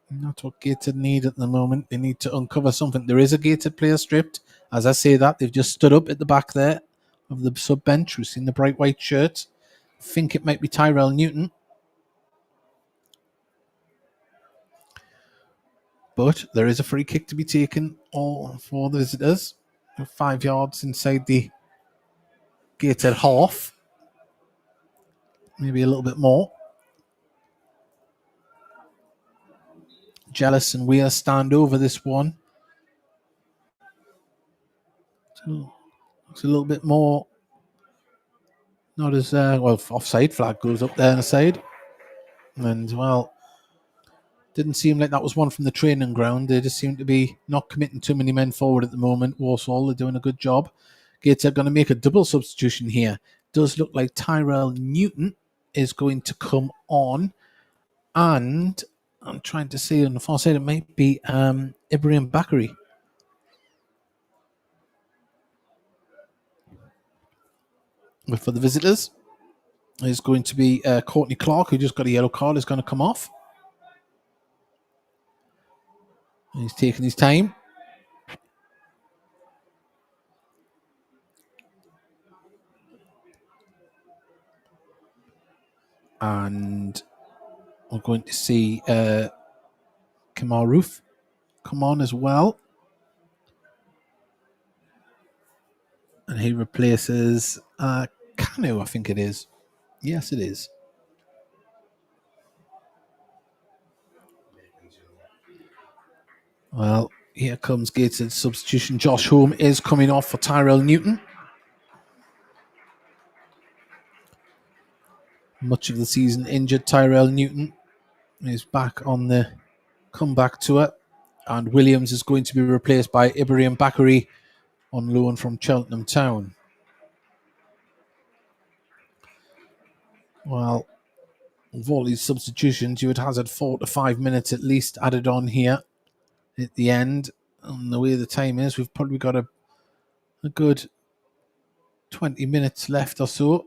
And that's what Gateshead need at the moment. They need to uncover something. There is a Gateshead player stripped. As I say that, they've just stood up at the back there of the sub bench. We've seen the bright white shirt. I think it might be Tyrell Newton. But there is a free kick to be taken for the visitors. 5 yards inside the Gateshead half. Maybe a little bit more. Jealous and Weir stand over this one. So it's a little bit more. Not as offside flag goes up there on the side. And didn't seem like that was one from the training ground. They just seem to be not committing too many men forward at the moment. Walsall, they're doing a good job. Gateshead going to make a double substitution here. Does look like Tyrell Newton is going to come on. And I'm trying to see on the far side, it might be Ibrahim Bakary. But for the visitors, is going to be Courtney Clark, who just got a yellow card, is going to come off. And he's taking his time. And we're going to see Kamar Roof come on as well. And he replaces Kanu, I think it is. Yes, it is. Well, here comes Gateshead's substitution. Josh Holm is coming off for Tyrell Newton. Much of the season injured. Tyrell Newton is back on the comeback tour. And Williams is going to be replaced by Ibrahim Bakary on loan from Cheltenham Town. Well, of all these substitutions, you would hazard 4 to 5 minutes at least added on here at the end. And the way the time is, we've probably got a good 20 minutes left or so.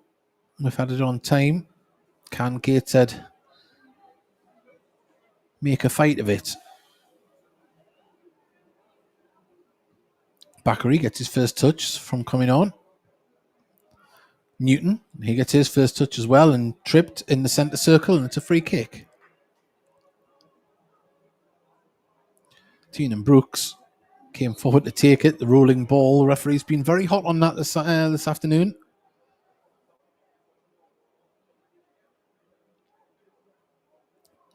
We've added on time. Can Gateshead make a fight of it? Bakary gets his first touch from coming on. Newton, he gets his first touch as well and tripped in the centre circle, and it's a free kick. Tiernan Brooks came forward to take it. The rolling ball. The referee's been very hot on that this afternoon.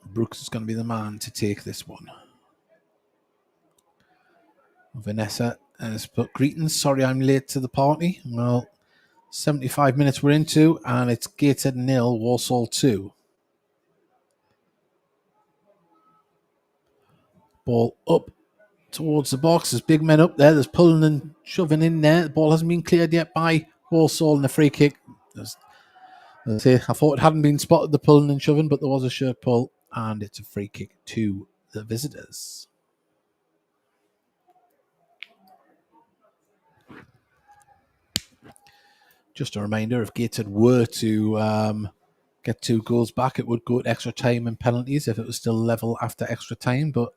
Brooks is going to be the man to take this one. Vanessa has put greetings. Sorry I'm late to the party. Well, 75 minutes we're into, and it's Gateshead 0, Walsall 2. Ball up towards the box. There's big men up there. There's pulling and shoving in there. The ball hasn't been cleared yet by Walsall, and the free kick. I thought it hadn't been spotted, the pulling and shoving, but there was a shirt pull, and it's a free kick to the visitors. Just a reminder, if Gateshead were to get 2 goals back, it would go to extra time and penalties if it was still level after extra time. But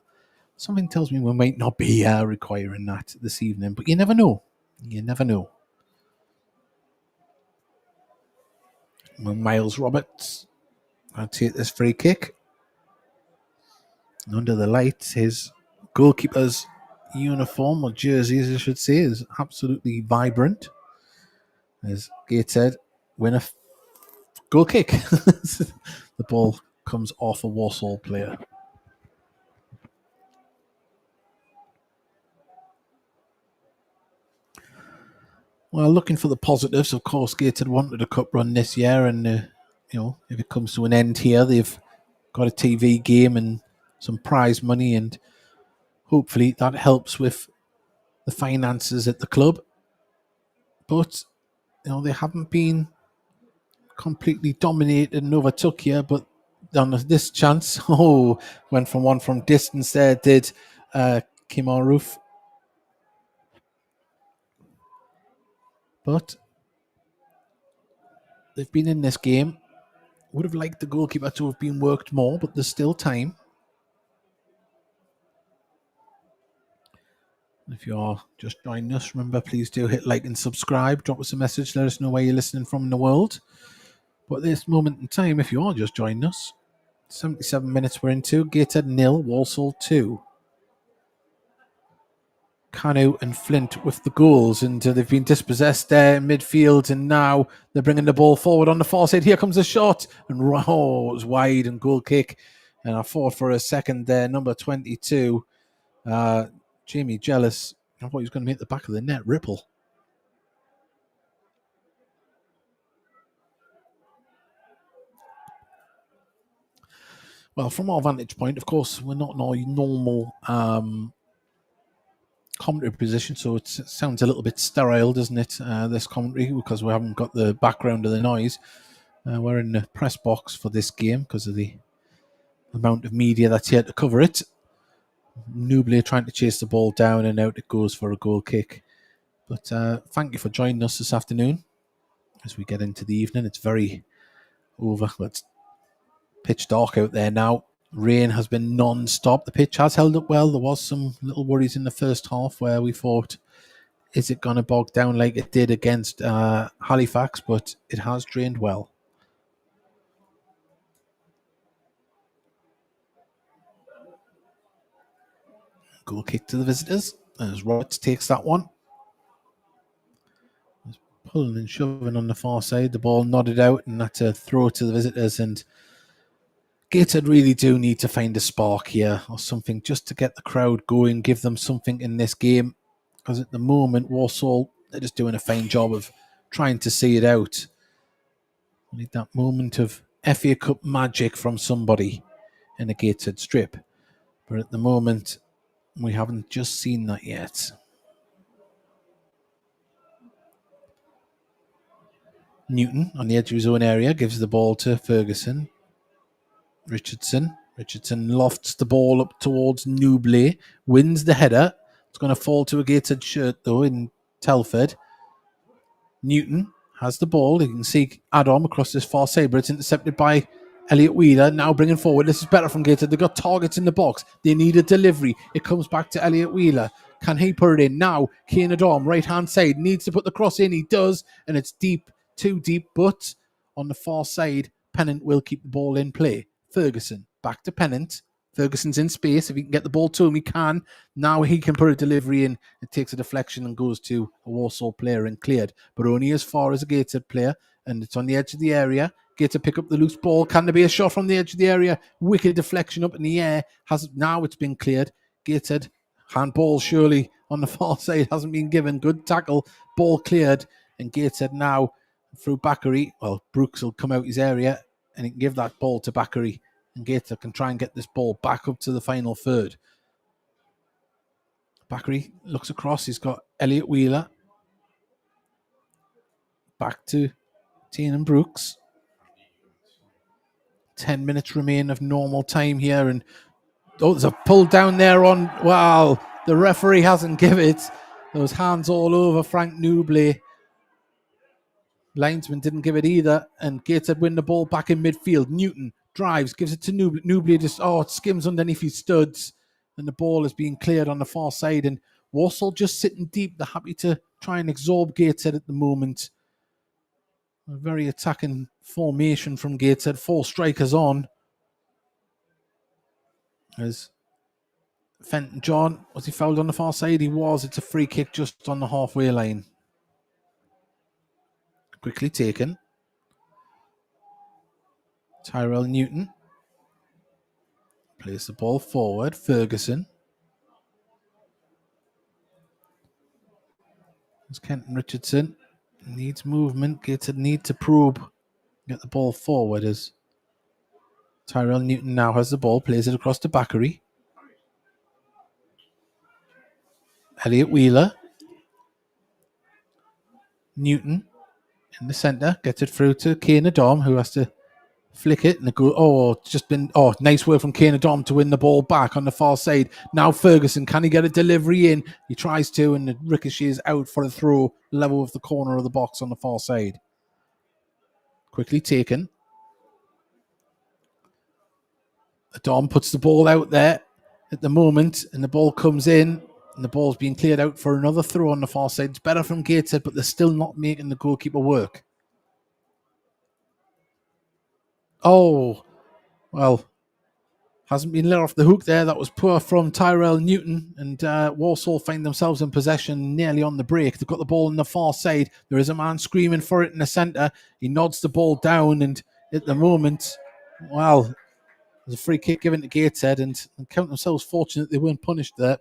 something tells me we might not be requiring that this evening. But you never know. You never know. Well, Miles Roberts, I'll take this free kick. Under the lights, his goalkeeper's uniform, or jersey as I should say, is absolutely vibrant. As Gateshead win a goal kick. The ball comes off a Walsall player. Well, looking for the positives, of course, Gateshead wanted a cup run this year, and if it comes to an end here, they've got a TV game and some prize money, and hopefully that helps with the finances at the club. But they haven't been completely dominated and overtook here. But on this chance, went from one from distance there, did Kimar Roof. But they've been in this game. Would have liked the goalkeeper to have been worked more, but there's still time. If you're just joining us, remember, please do hit like and subscribe. Drop us a message. Let us know where you're listening from in the world. But at this moment in time, if you are just joining us, 77 minutes we're into. Gateshead 0, Walsall 2. Canu and Flint with the goals, and they've been dispossessed there in midfield, and now they're bringing the ball forward on the far side. Here comes a shot, and it was wide, and goal kick. And I fought for a second there, number 22. Jamie Jealous. I thought he was going to make the back of the net ripple. Well, from our vantage point, of course, we're not in our normal commentary position, so it sounds a little bit sterile, doesn't it, this commentary, because we haven't got the background of the noise. We're in the press box for this game because of the amount of media that's here to cover it. Nubly trying to chase the ball down, and out it goes for a goal kick. But thank you for joining us this afternoon as we get into the evening. It's very over. It's pitch dark out there now. Rain has been non-stop. The pitch has held up well. There was some little worries in the first half where we thought, is it going to bog down like it did against Halifax? But it has drained well. Goal kick to the visitors as Roberts takes that one. Pulling and shoving on the far side. The ball nodded out, and that's a throw to the visitors. And Gateshead really do need to find a spark here or something just to get the crowd going, give them something in this game. Because at the moment, Walsall, they're just doing a fine job of trying to see it out. We need that moment of FA Cup magic from somebody in a Gateshead strip. But at the moment, we haven't just seen that yet. Newton on the edge of his own area gives the ball to Ferguson. Richardson lofts the ball up towards Nubly, wins the header. It's going to fall to a Gateshead shirt though in Telford. Newton has the ball. You can see Adam across this far side, but it's intercepted by Elliot Wheeler. Now bringing forward. This is better from Gateshead. They've got targets in the box. They need a delivery. It comes back to Elliot Wheeler. Can he put it in? Now Kane Adam, right hand side, needs to put the cross in. He does, and it's deep. Too deep, but on the far side, Pennant will keep the ball in play. Ferguson, back to Pennant. Ferguson's in space. If he can get the ball to him, he can. Now he can put a delivery in. It takes a deflection and goes to a Walsall player and cleared, but only as far as a Gateshead player, and it's on the edge of the area. Gateshead pick up the loose ball. Can there be a shot from the edge of the area? Wicked deflection up in the air. Now it's been cleared. Gateshead, handball surely on the far side, hasn't been given. Good tackle. Ball cleared, and Gateshead now through Bakary. Well, Brooks will come out his area and he can give that ball to Bakary, and Gateshead can try and get this ball back up to the final third. Bakary looks across. He's got Elliot Wheeler. Back to Tiernan Brooks. 10 minutes remain of normal time here, and there's a pull down there on, wow, the referee hasn't given it. Those hands all over Frank Nubly. Linesman didn't give it either, and Gateshead win the ball back in midfield. Newton drives, gives it to Newbley. Newbley just, it skims underneath his studs, and the ball is being cleared on the far side, and Walsall just sitting deep. They're happy to try and absorb Gateshead at the moment. A very attacking formation from Gateshead. 4 strikers on. As Fenton John, was he fouled on the far side? He was. It's a free kick just on the halfway line. Quickly taken. Tyrell Newton plays the ball forward. Ferguson. There's Kenton Richardson. Needs movement. Gateshead need to probe. Get the ball forward as Tyrell Newton now has the ball. Plays it across to Bakary. Elliot Wheeler. Newton in the centre. Gets it through to Kane Adom, who has to flick it. And it go, nice work from Kane Adom to win the ball back on the far side. Now Ferguson, can he get a delivery in? He tries to, and the ricochet is out for a throw level with the corner of the box on the far side. Quickly taken. Adom puts the ball out there at the moment, and the ball comes in, and the ball's being cleared out for another throw on the far side. It's better from Gateshead, but they're still not making the goalkeeper work. Oh, well, hasn't been let off the hook there. That was poor from Tyrell Newton, and Walsall find themselves in possession nearly on the break. They've got the ball on the far side. There is a man screaming for it in the centre. He nods the ball down, and at the moment, well, there's a free kick given to Gateshead, and count themselves fortunate they weren't punished there.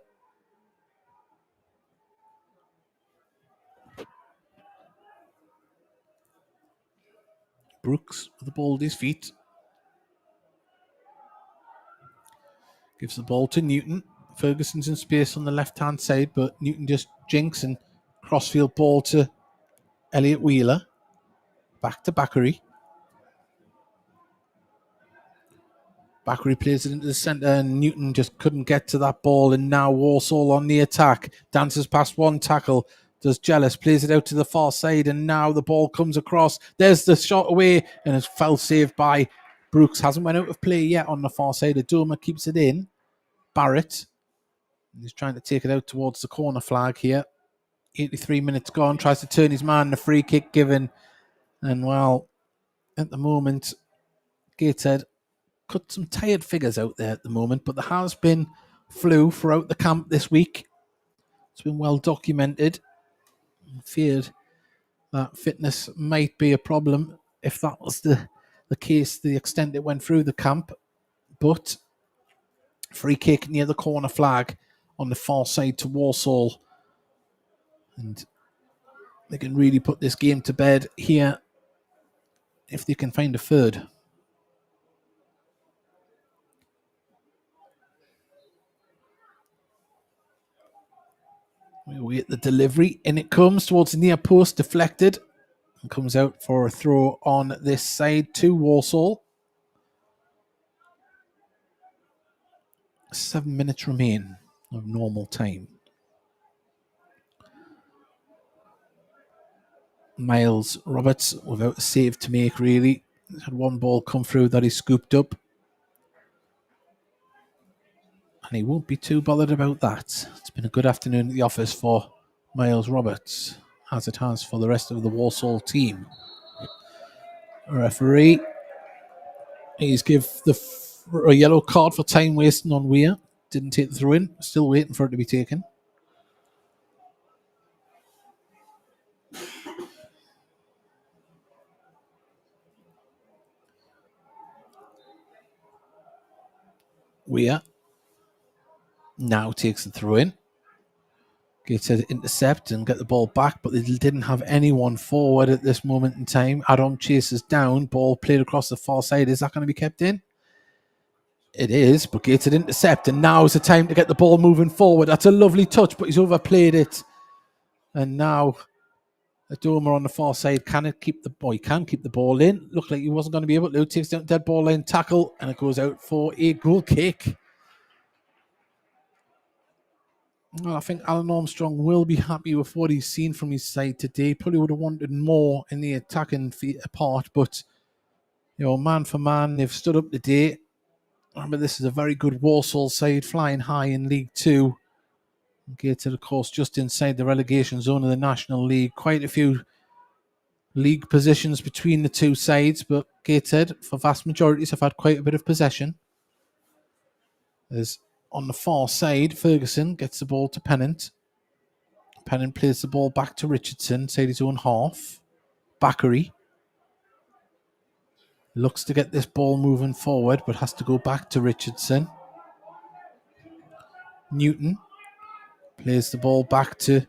Brooks with the ball at his feet. Gives the ball to Newton. Ferguson's in space on the left-hand side, but Newton just jinks and crossfield ball to Elliot Wheeler. Back to Bakary. Bakary plays it into the centre, and Newton just couldn't get to that ball, and now Walsall on the attack. Dances past one tackle. Does Jealous, plays it out to the far side, and now the ball comes across. There's the shot away, and it's foul saved by Brooks. Hasn't went out of play yet on the far side. Adoma keeps it in. Barrett. He's trying to take it out towards the corner flag here. 83 minutes gone. Tries to turn his man. The free kick given. And, well, at the moment, Gateshead cut some tired figures out there at the moment, but there has been flu throughout the camp this week. It's been well documented. I feared that fitness might be a problem if that was the case, the extent it went through the camp. But free kick near the corner flag on the far side to Walsall. And they can really put this game to bed here if they can find a third. We wait the delivery, and it comes towards the near post, deflected, and comes out for a throw on this side to Walsall. 7 minutes remain of normal time. Miles Roberts without a save to make, really. He's had one ball come through that he scooped up. And he won't be too bothered about that. It's been a good afternoon at the office for Miles Roberts, as it has for the rest of the Walsall team. Referee, he's give a yellow card for time wasting on Weir. Didn't take the throw in. Still waiting for it to be taken. Weir now takes the throw in. Gets an intercept and get the ball back, but they didn't have anyone forward at this moment in time. Adam chases down, ball played across the far side. Is that going to be kept in? It is, but Gates had intercept, and now is the time to get the ball moving forward. That's a lovely touch, but he's overplayed it. And now Adoma on the far side can keep the ball in. Looked like he wasn't going to be able to. Takes down dead ball line tackle, and it goes out for a goal kick. Well, I think Alan Armstrong will be happy with what he's seen from his side today. Probably would have wanted more in the attacking part, but man for man, they've stood up today. Remember, this is a very good Walsall side, flying high in League Two. Gateshead, of course, just inside the relegation zone of the National League. Quite a few league positions between the two sides, but Gateshead, for vast majorities, have had quite a bit of possession. As on the far side, Ferguson gets the ball to Pennant. Pennant plays the ball back to Richardson, inside his own half. Bakary looks to get this ball moving forward, but has to go back to Richardson. Newton plays the ball back to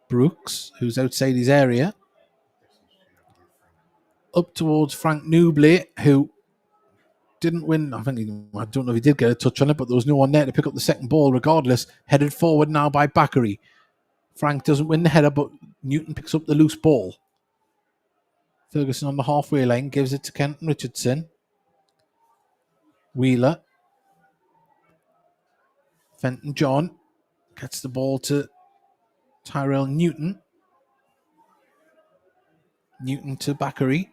Brooks, who's outside his area. Up towards Frank Newbley, who didn't win. I don't know if he did get a touch on it, but there was no one there to pick up the second ball regardless. Headed forward now by Bakary. Frank doesn't win the header, but Newton picks up the loose ball. Ferguson on the halfway line gives it to Kenton Richardson. Wheeler. Fenton John gets the ball to Tyrell Newton. Newton to Bakary.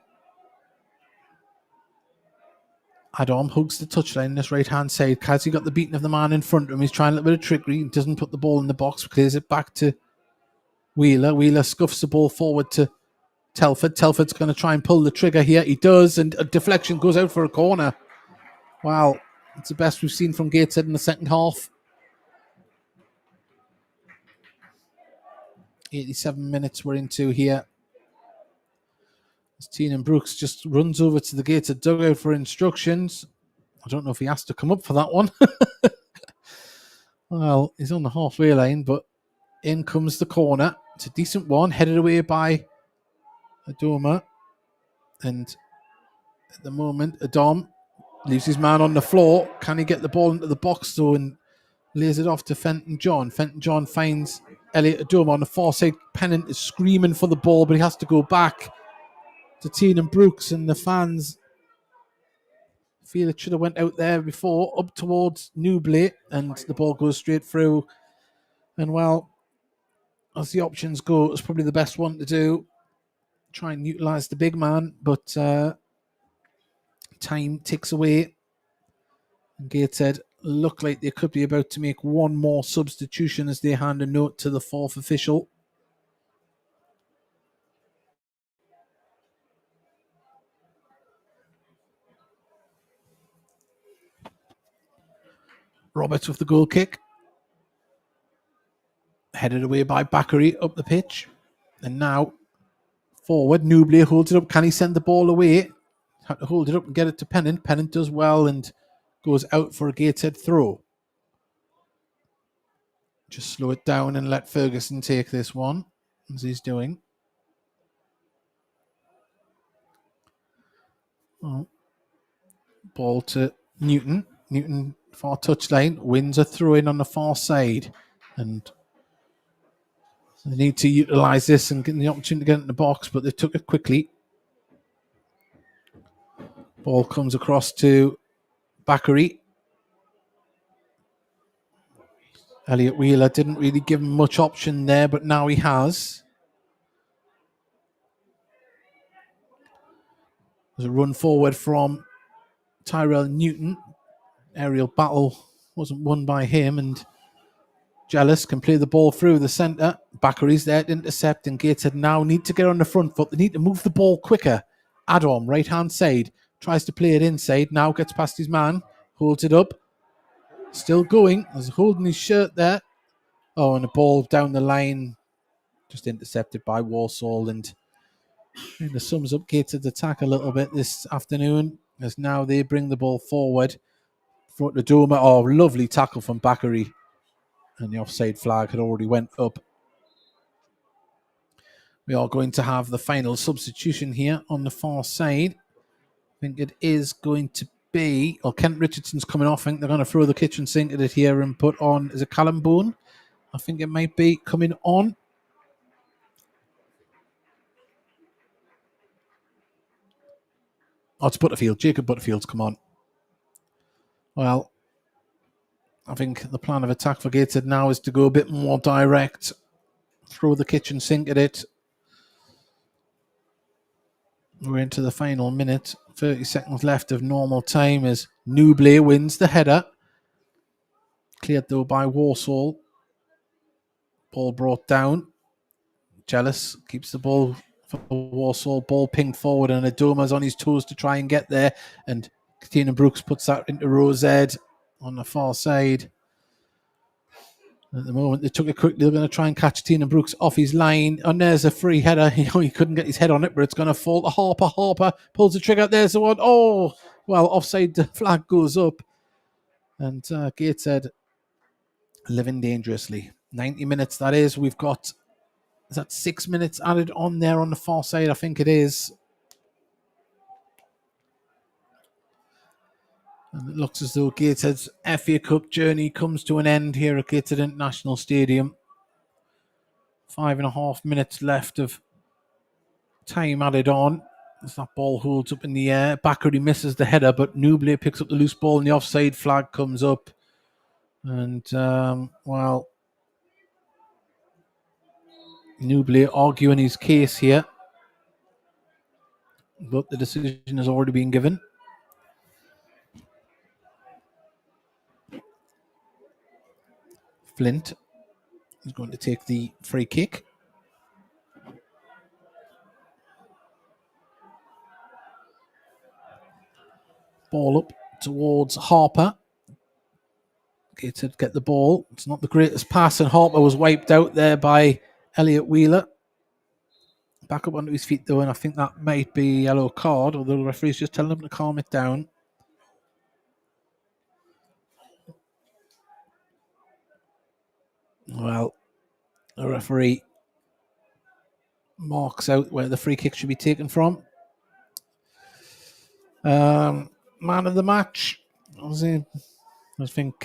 Adam hugs the touchline on this right-hand side. Kazi got the beating of the man in front of him. He's trying a little bit of trickery. He doesn't put the ball in the box. Clears it back to Wheeler. Wheeler scuffs the ball forward to Telford. Telford's going to try and pull the trigger here. He does, and a deflection goes out for a corner. Wow, it's the best we've seen from Gateshead in the second half. 87 minutes we're into here. As Tiernan Brooks just runs over to the Gateshead dugout for instructions. I don't know if he has to come up for that one. Well, he's on the halfway line, but in comes the corner. It's a decent one, headed away by Adoma. And at the moment, Adam leaves his man on the floor. Can he get the ball into the box, though, and lays it off to Fenton John. Fenton John finds Elliot Adoma on the far side. Pennant is screaming for the ball, but he has to go back to Tiernan Brooks, and the fans feel it should have went out there before, up towards Newbley, and the ball goes straight through. And well, as the options go, it's probably the best one to do. Try and utilise the big man, but time ticks away. And Gateshead look like they could be about to make one more substitution as they hand a note to the fourth official. Roberts with the goal kick. Headed away by Bakary up the pitch. And now forward, Newbley holds it up. Can he send the ball away? Have to hold it up and get it to Pennant. Pennant does well and goes out for a Gateshead throw. Just slow it down and let Ferguson take this one, as he's doing. Oh. Ball to Newton. Newton, far touchline, wins a throw in on the far side. And they need to utilise this and get the opportunity to get in the box, but they took it quickly. Ball comes across to Bakary. Elliot Wheeler didn't really give him much option there, but now he has. There's a run forward from Tyrell Newton. Aerial battle wasn't won by him, and Jealous can play the ball through the centre. Bakary's there to intercept, and Gateshead now need to get on the front foot. They need to move the ball quicker. Adam, right-hand side, tries to play it inside, now gets past his man, holds it up. Still going, he's holding his shirt there. Oh, and the ball down the line, just intercepted by Walsall, and kind of sums up Gateshead's attack a little bit this afternoon, as now they bring the ball forward. Front to Doma. Oh, lovely tackle from Bakary. And the offside flag had already went up. We are going to have the final substitution here on the far side. I think it is going to be... Well, Kent Richardson's coming off. I think they're going to throw the kitchen sink at it here and put on... Is it Callum Boone? I think it might be coming on. Oh, it's Butterfield. Jacob Butterfield's come on. Well, I think the plan of attack for Gateshead now is to go a bit more direct, throw the kitchen sink at it. We're into the final minute. 30 seconds left of normal time as Nublé wins the header. Cleared though by Walsall. Ball brought down. Jealous keeps the ball for Walsall. Ball pinged forward and Adoma's on his toes to try and get there. And Katina Brooks puts that into row Z on the far side. At the moment, they took it quickly. They're going to try and catch Tina Brooks off his line. And there's a free header. He couldn't get his head on it, but it's going to fall to Harper. Harper pulls the trigger. There's the one. Oh, well, offside. The flag goes up. And Gateshead living dangerously. 90 minutes, that is. We've got, is that 6 minutes added on there on the far side? I think it is. And it looks as though Gateshead's FA Cup journey comes to an end here at Gateshead International Stadium. 5.5 minutes left of time added on. As that ball holds up in the air. Bakary misses the header, but Nublé picks up the loose ball and the offside flag comes up. And, well, Nublé arguing his case here. But the decision has already been given. Flint is going to take the free kick. Ball up towards Harper. Gateshead get the ball. It's not the greatest pass, and Harper was wiped out there by Elliot Wheeler. Back up onto his feet though, and I think that might be a yellow card, although the referee's just telling him to calm it down. Well, the referee marks out where the free kick should be taken from. Man of the match, I think,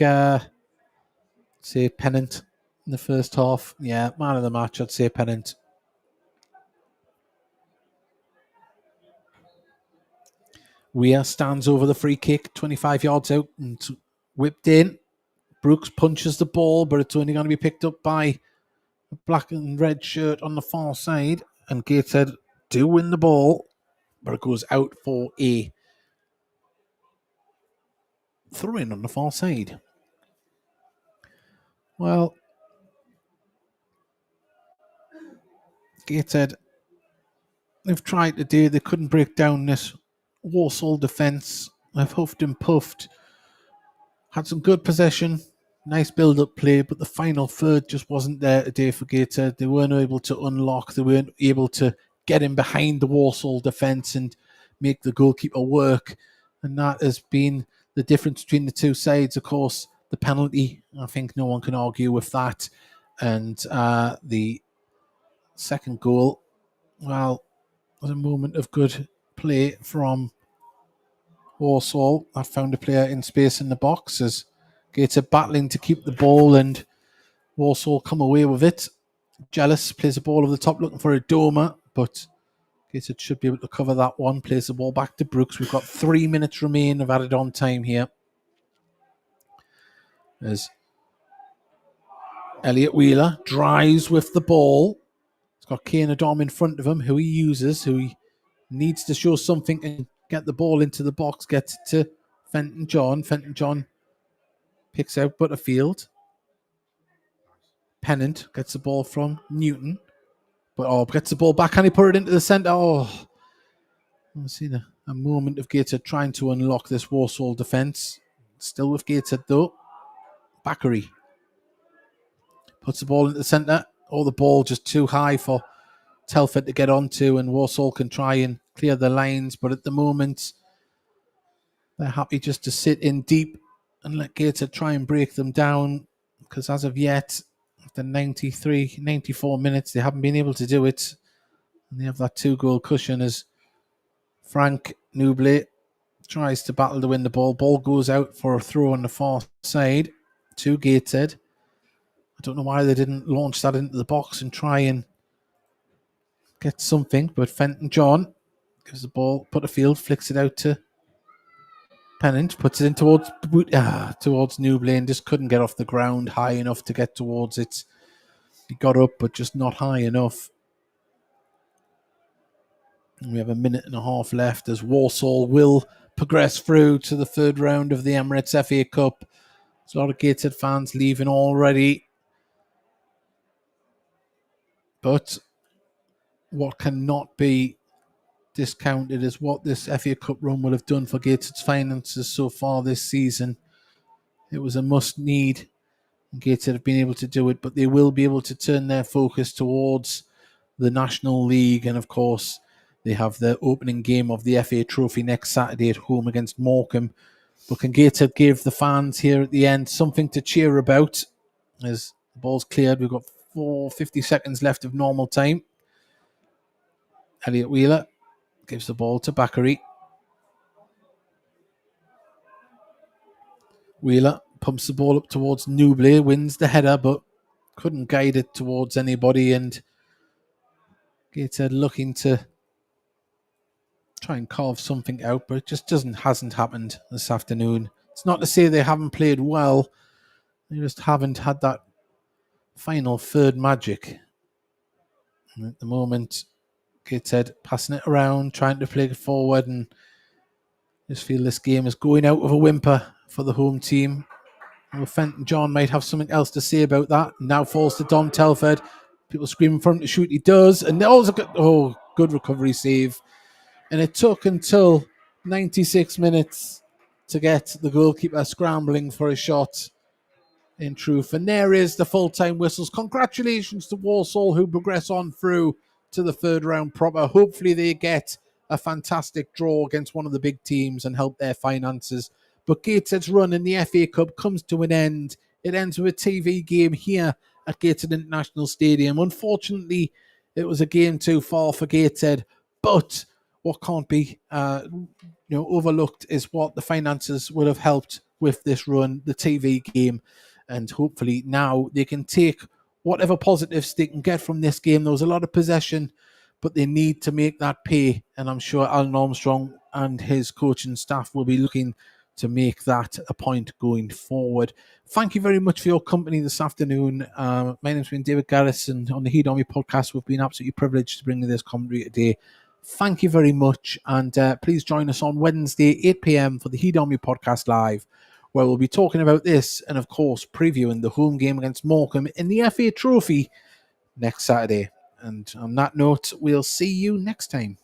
say Pennant in the first half. Yeah, man of the match, I'd say Pennant. Weir stands over the free kick, 25 yards out and whipped in. Brooks punches the ball, but it's only going to be picked up by a black and red shirt on the far side. And Gateshead do win the ball, but it goes out for a throw-in on the far side. Well, Gateshead, they've tried to do, they couldn't break down this Walsall defence. They've huffed and puffed. Had some good possession, nice build-up play, but the final third just wasn't there today for Gateshead. They weren't able to unlock, they weren't able to get in behind the Walsall defence and make the goalkeeper work. And that has been the difference between the two sides. Of course, the penalty, I think no one can argue with that. And the second goal, well, was a moment of good play from Walsall. I found a player in space in the box as Gateshead battling to keep the ball and Walsall come away with it. Jealous plays the ball over the top looking for Adoma, but Gateshead should be able to cover that one. Plays the ball back to Brooks. We've got 3 minutes remain of added on time here. As Elliot Wheeler drives with the ball. He's got Kane Adom in front of him, who he uses, who he needs to show something and get the ball into the box, gets it to Fenton John. Fenton John picks out Butterfield. Pennant gets the ball from Newton. But gets the ball back. Can he put it into the centre? I've seen a moment of Gateshead trying to unlock this Walsall defence. Still with Gateshead though. Bakary puts the ball into the centre. The ball just too high for Telford to get onto, and Walsall can try and clear the lines, but at the moment they're happy just to sit in deep and let Gateshead try and break them down, because as of yet, after 94 minutes, they haven't been able to do it. And they have that 2-goal cushion as Frank Nublé tries to battle to win the ball. Ball goes out for a throw on the far side to Gateshead. I don't know why they didn't launch that into the box and try and get something, but Fenton John gives the ball, Butterfield flicks it out to Pennant puts it in towards Newblane. Just couldn't get off the ground high enough to get towards it. He got up, but just not high enough. And we have a minute and a half left as Walsall will progress through to the third round of the Emirates FA Cup. There's a lot of Gateshead fans leaving already. But what cannot be discounted is what this FA Cup run will have done for Gateshead's finances so far this season. It was a must-need. Gateshead have been able to do it, but they will be able to turn their focus towards the National League. And of course, they have the opening game of the FA Trophy next Saturday at home against Morecambe. But can Gateshead give the fans here at the end something to cheer about? As the ball's cleared, we've got 50 seconds left of normal time. Elliot Wheeler gives the ball to Bakary. Wheeler pumps the ball up towards Newbley, wins the header, but couldn't guide it towards anybody. And Gateshead looking to try and carve something out, but it just hasn't happened this afternoon. It's not to say they haven't played well, they just haven't had that final third magic. And at the moment, Gateshead passing it around, trying to play it forward, and just feel this game is going out with a whimper for the home team. Well, Fenton John might have something else to say about that. Now falls to Dom Telford. People screaming for him to shoot. He does. And also good recovery save. And it took until 96 minutes to get the goalkeeper scrambling for a shot, in truth. And there is the full-time whistles. Congratulations to Walsall, who progress on through to the third round proper. Hopefully they get a fantastic draw against one of the big teams and help their finances. But Gateshead's run in the FA Cup comes to an end. It ends with a TV game here at Gateshead International Stadium. Unfortunately, it was a game too far for Gateshead, but what can't be overlooked is what the finances would have helped with this run, the TV game. And hopefully now they can take whatever positives they can get from this game. There was a lot of possession, but they need to make that pay. And I'm sure Alan Armstrong and his coaching staff will be looking to make that a point going forward. Thank you very much for your company this afternoon. My name's been David Garrison on the Heed Army podcast. We've been absolutely privileged to bring you this commentary today. Thank you very much. And please join us on Wednesday, 8 p.m. for the Heed Army podcast live, where we'll be talking about this and, of course, previewing the home game against Morecambe in the FA Trophy next Saturday. And on that note, we'll see you next time.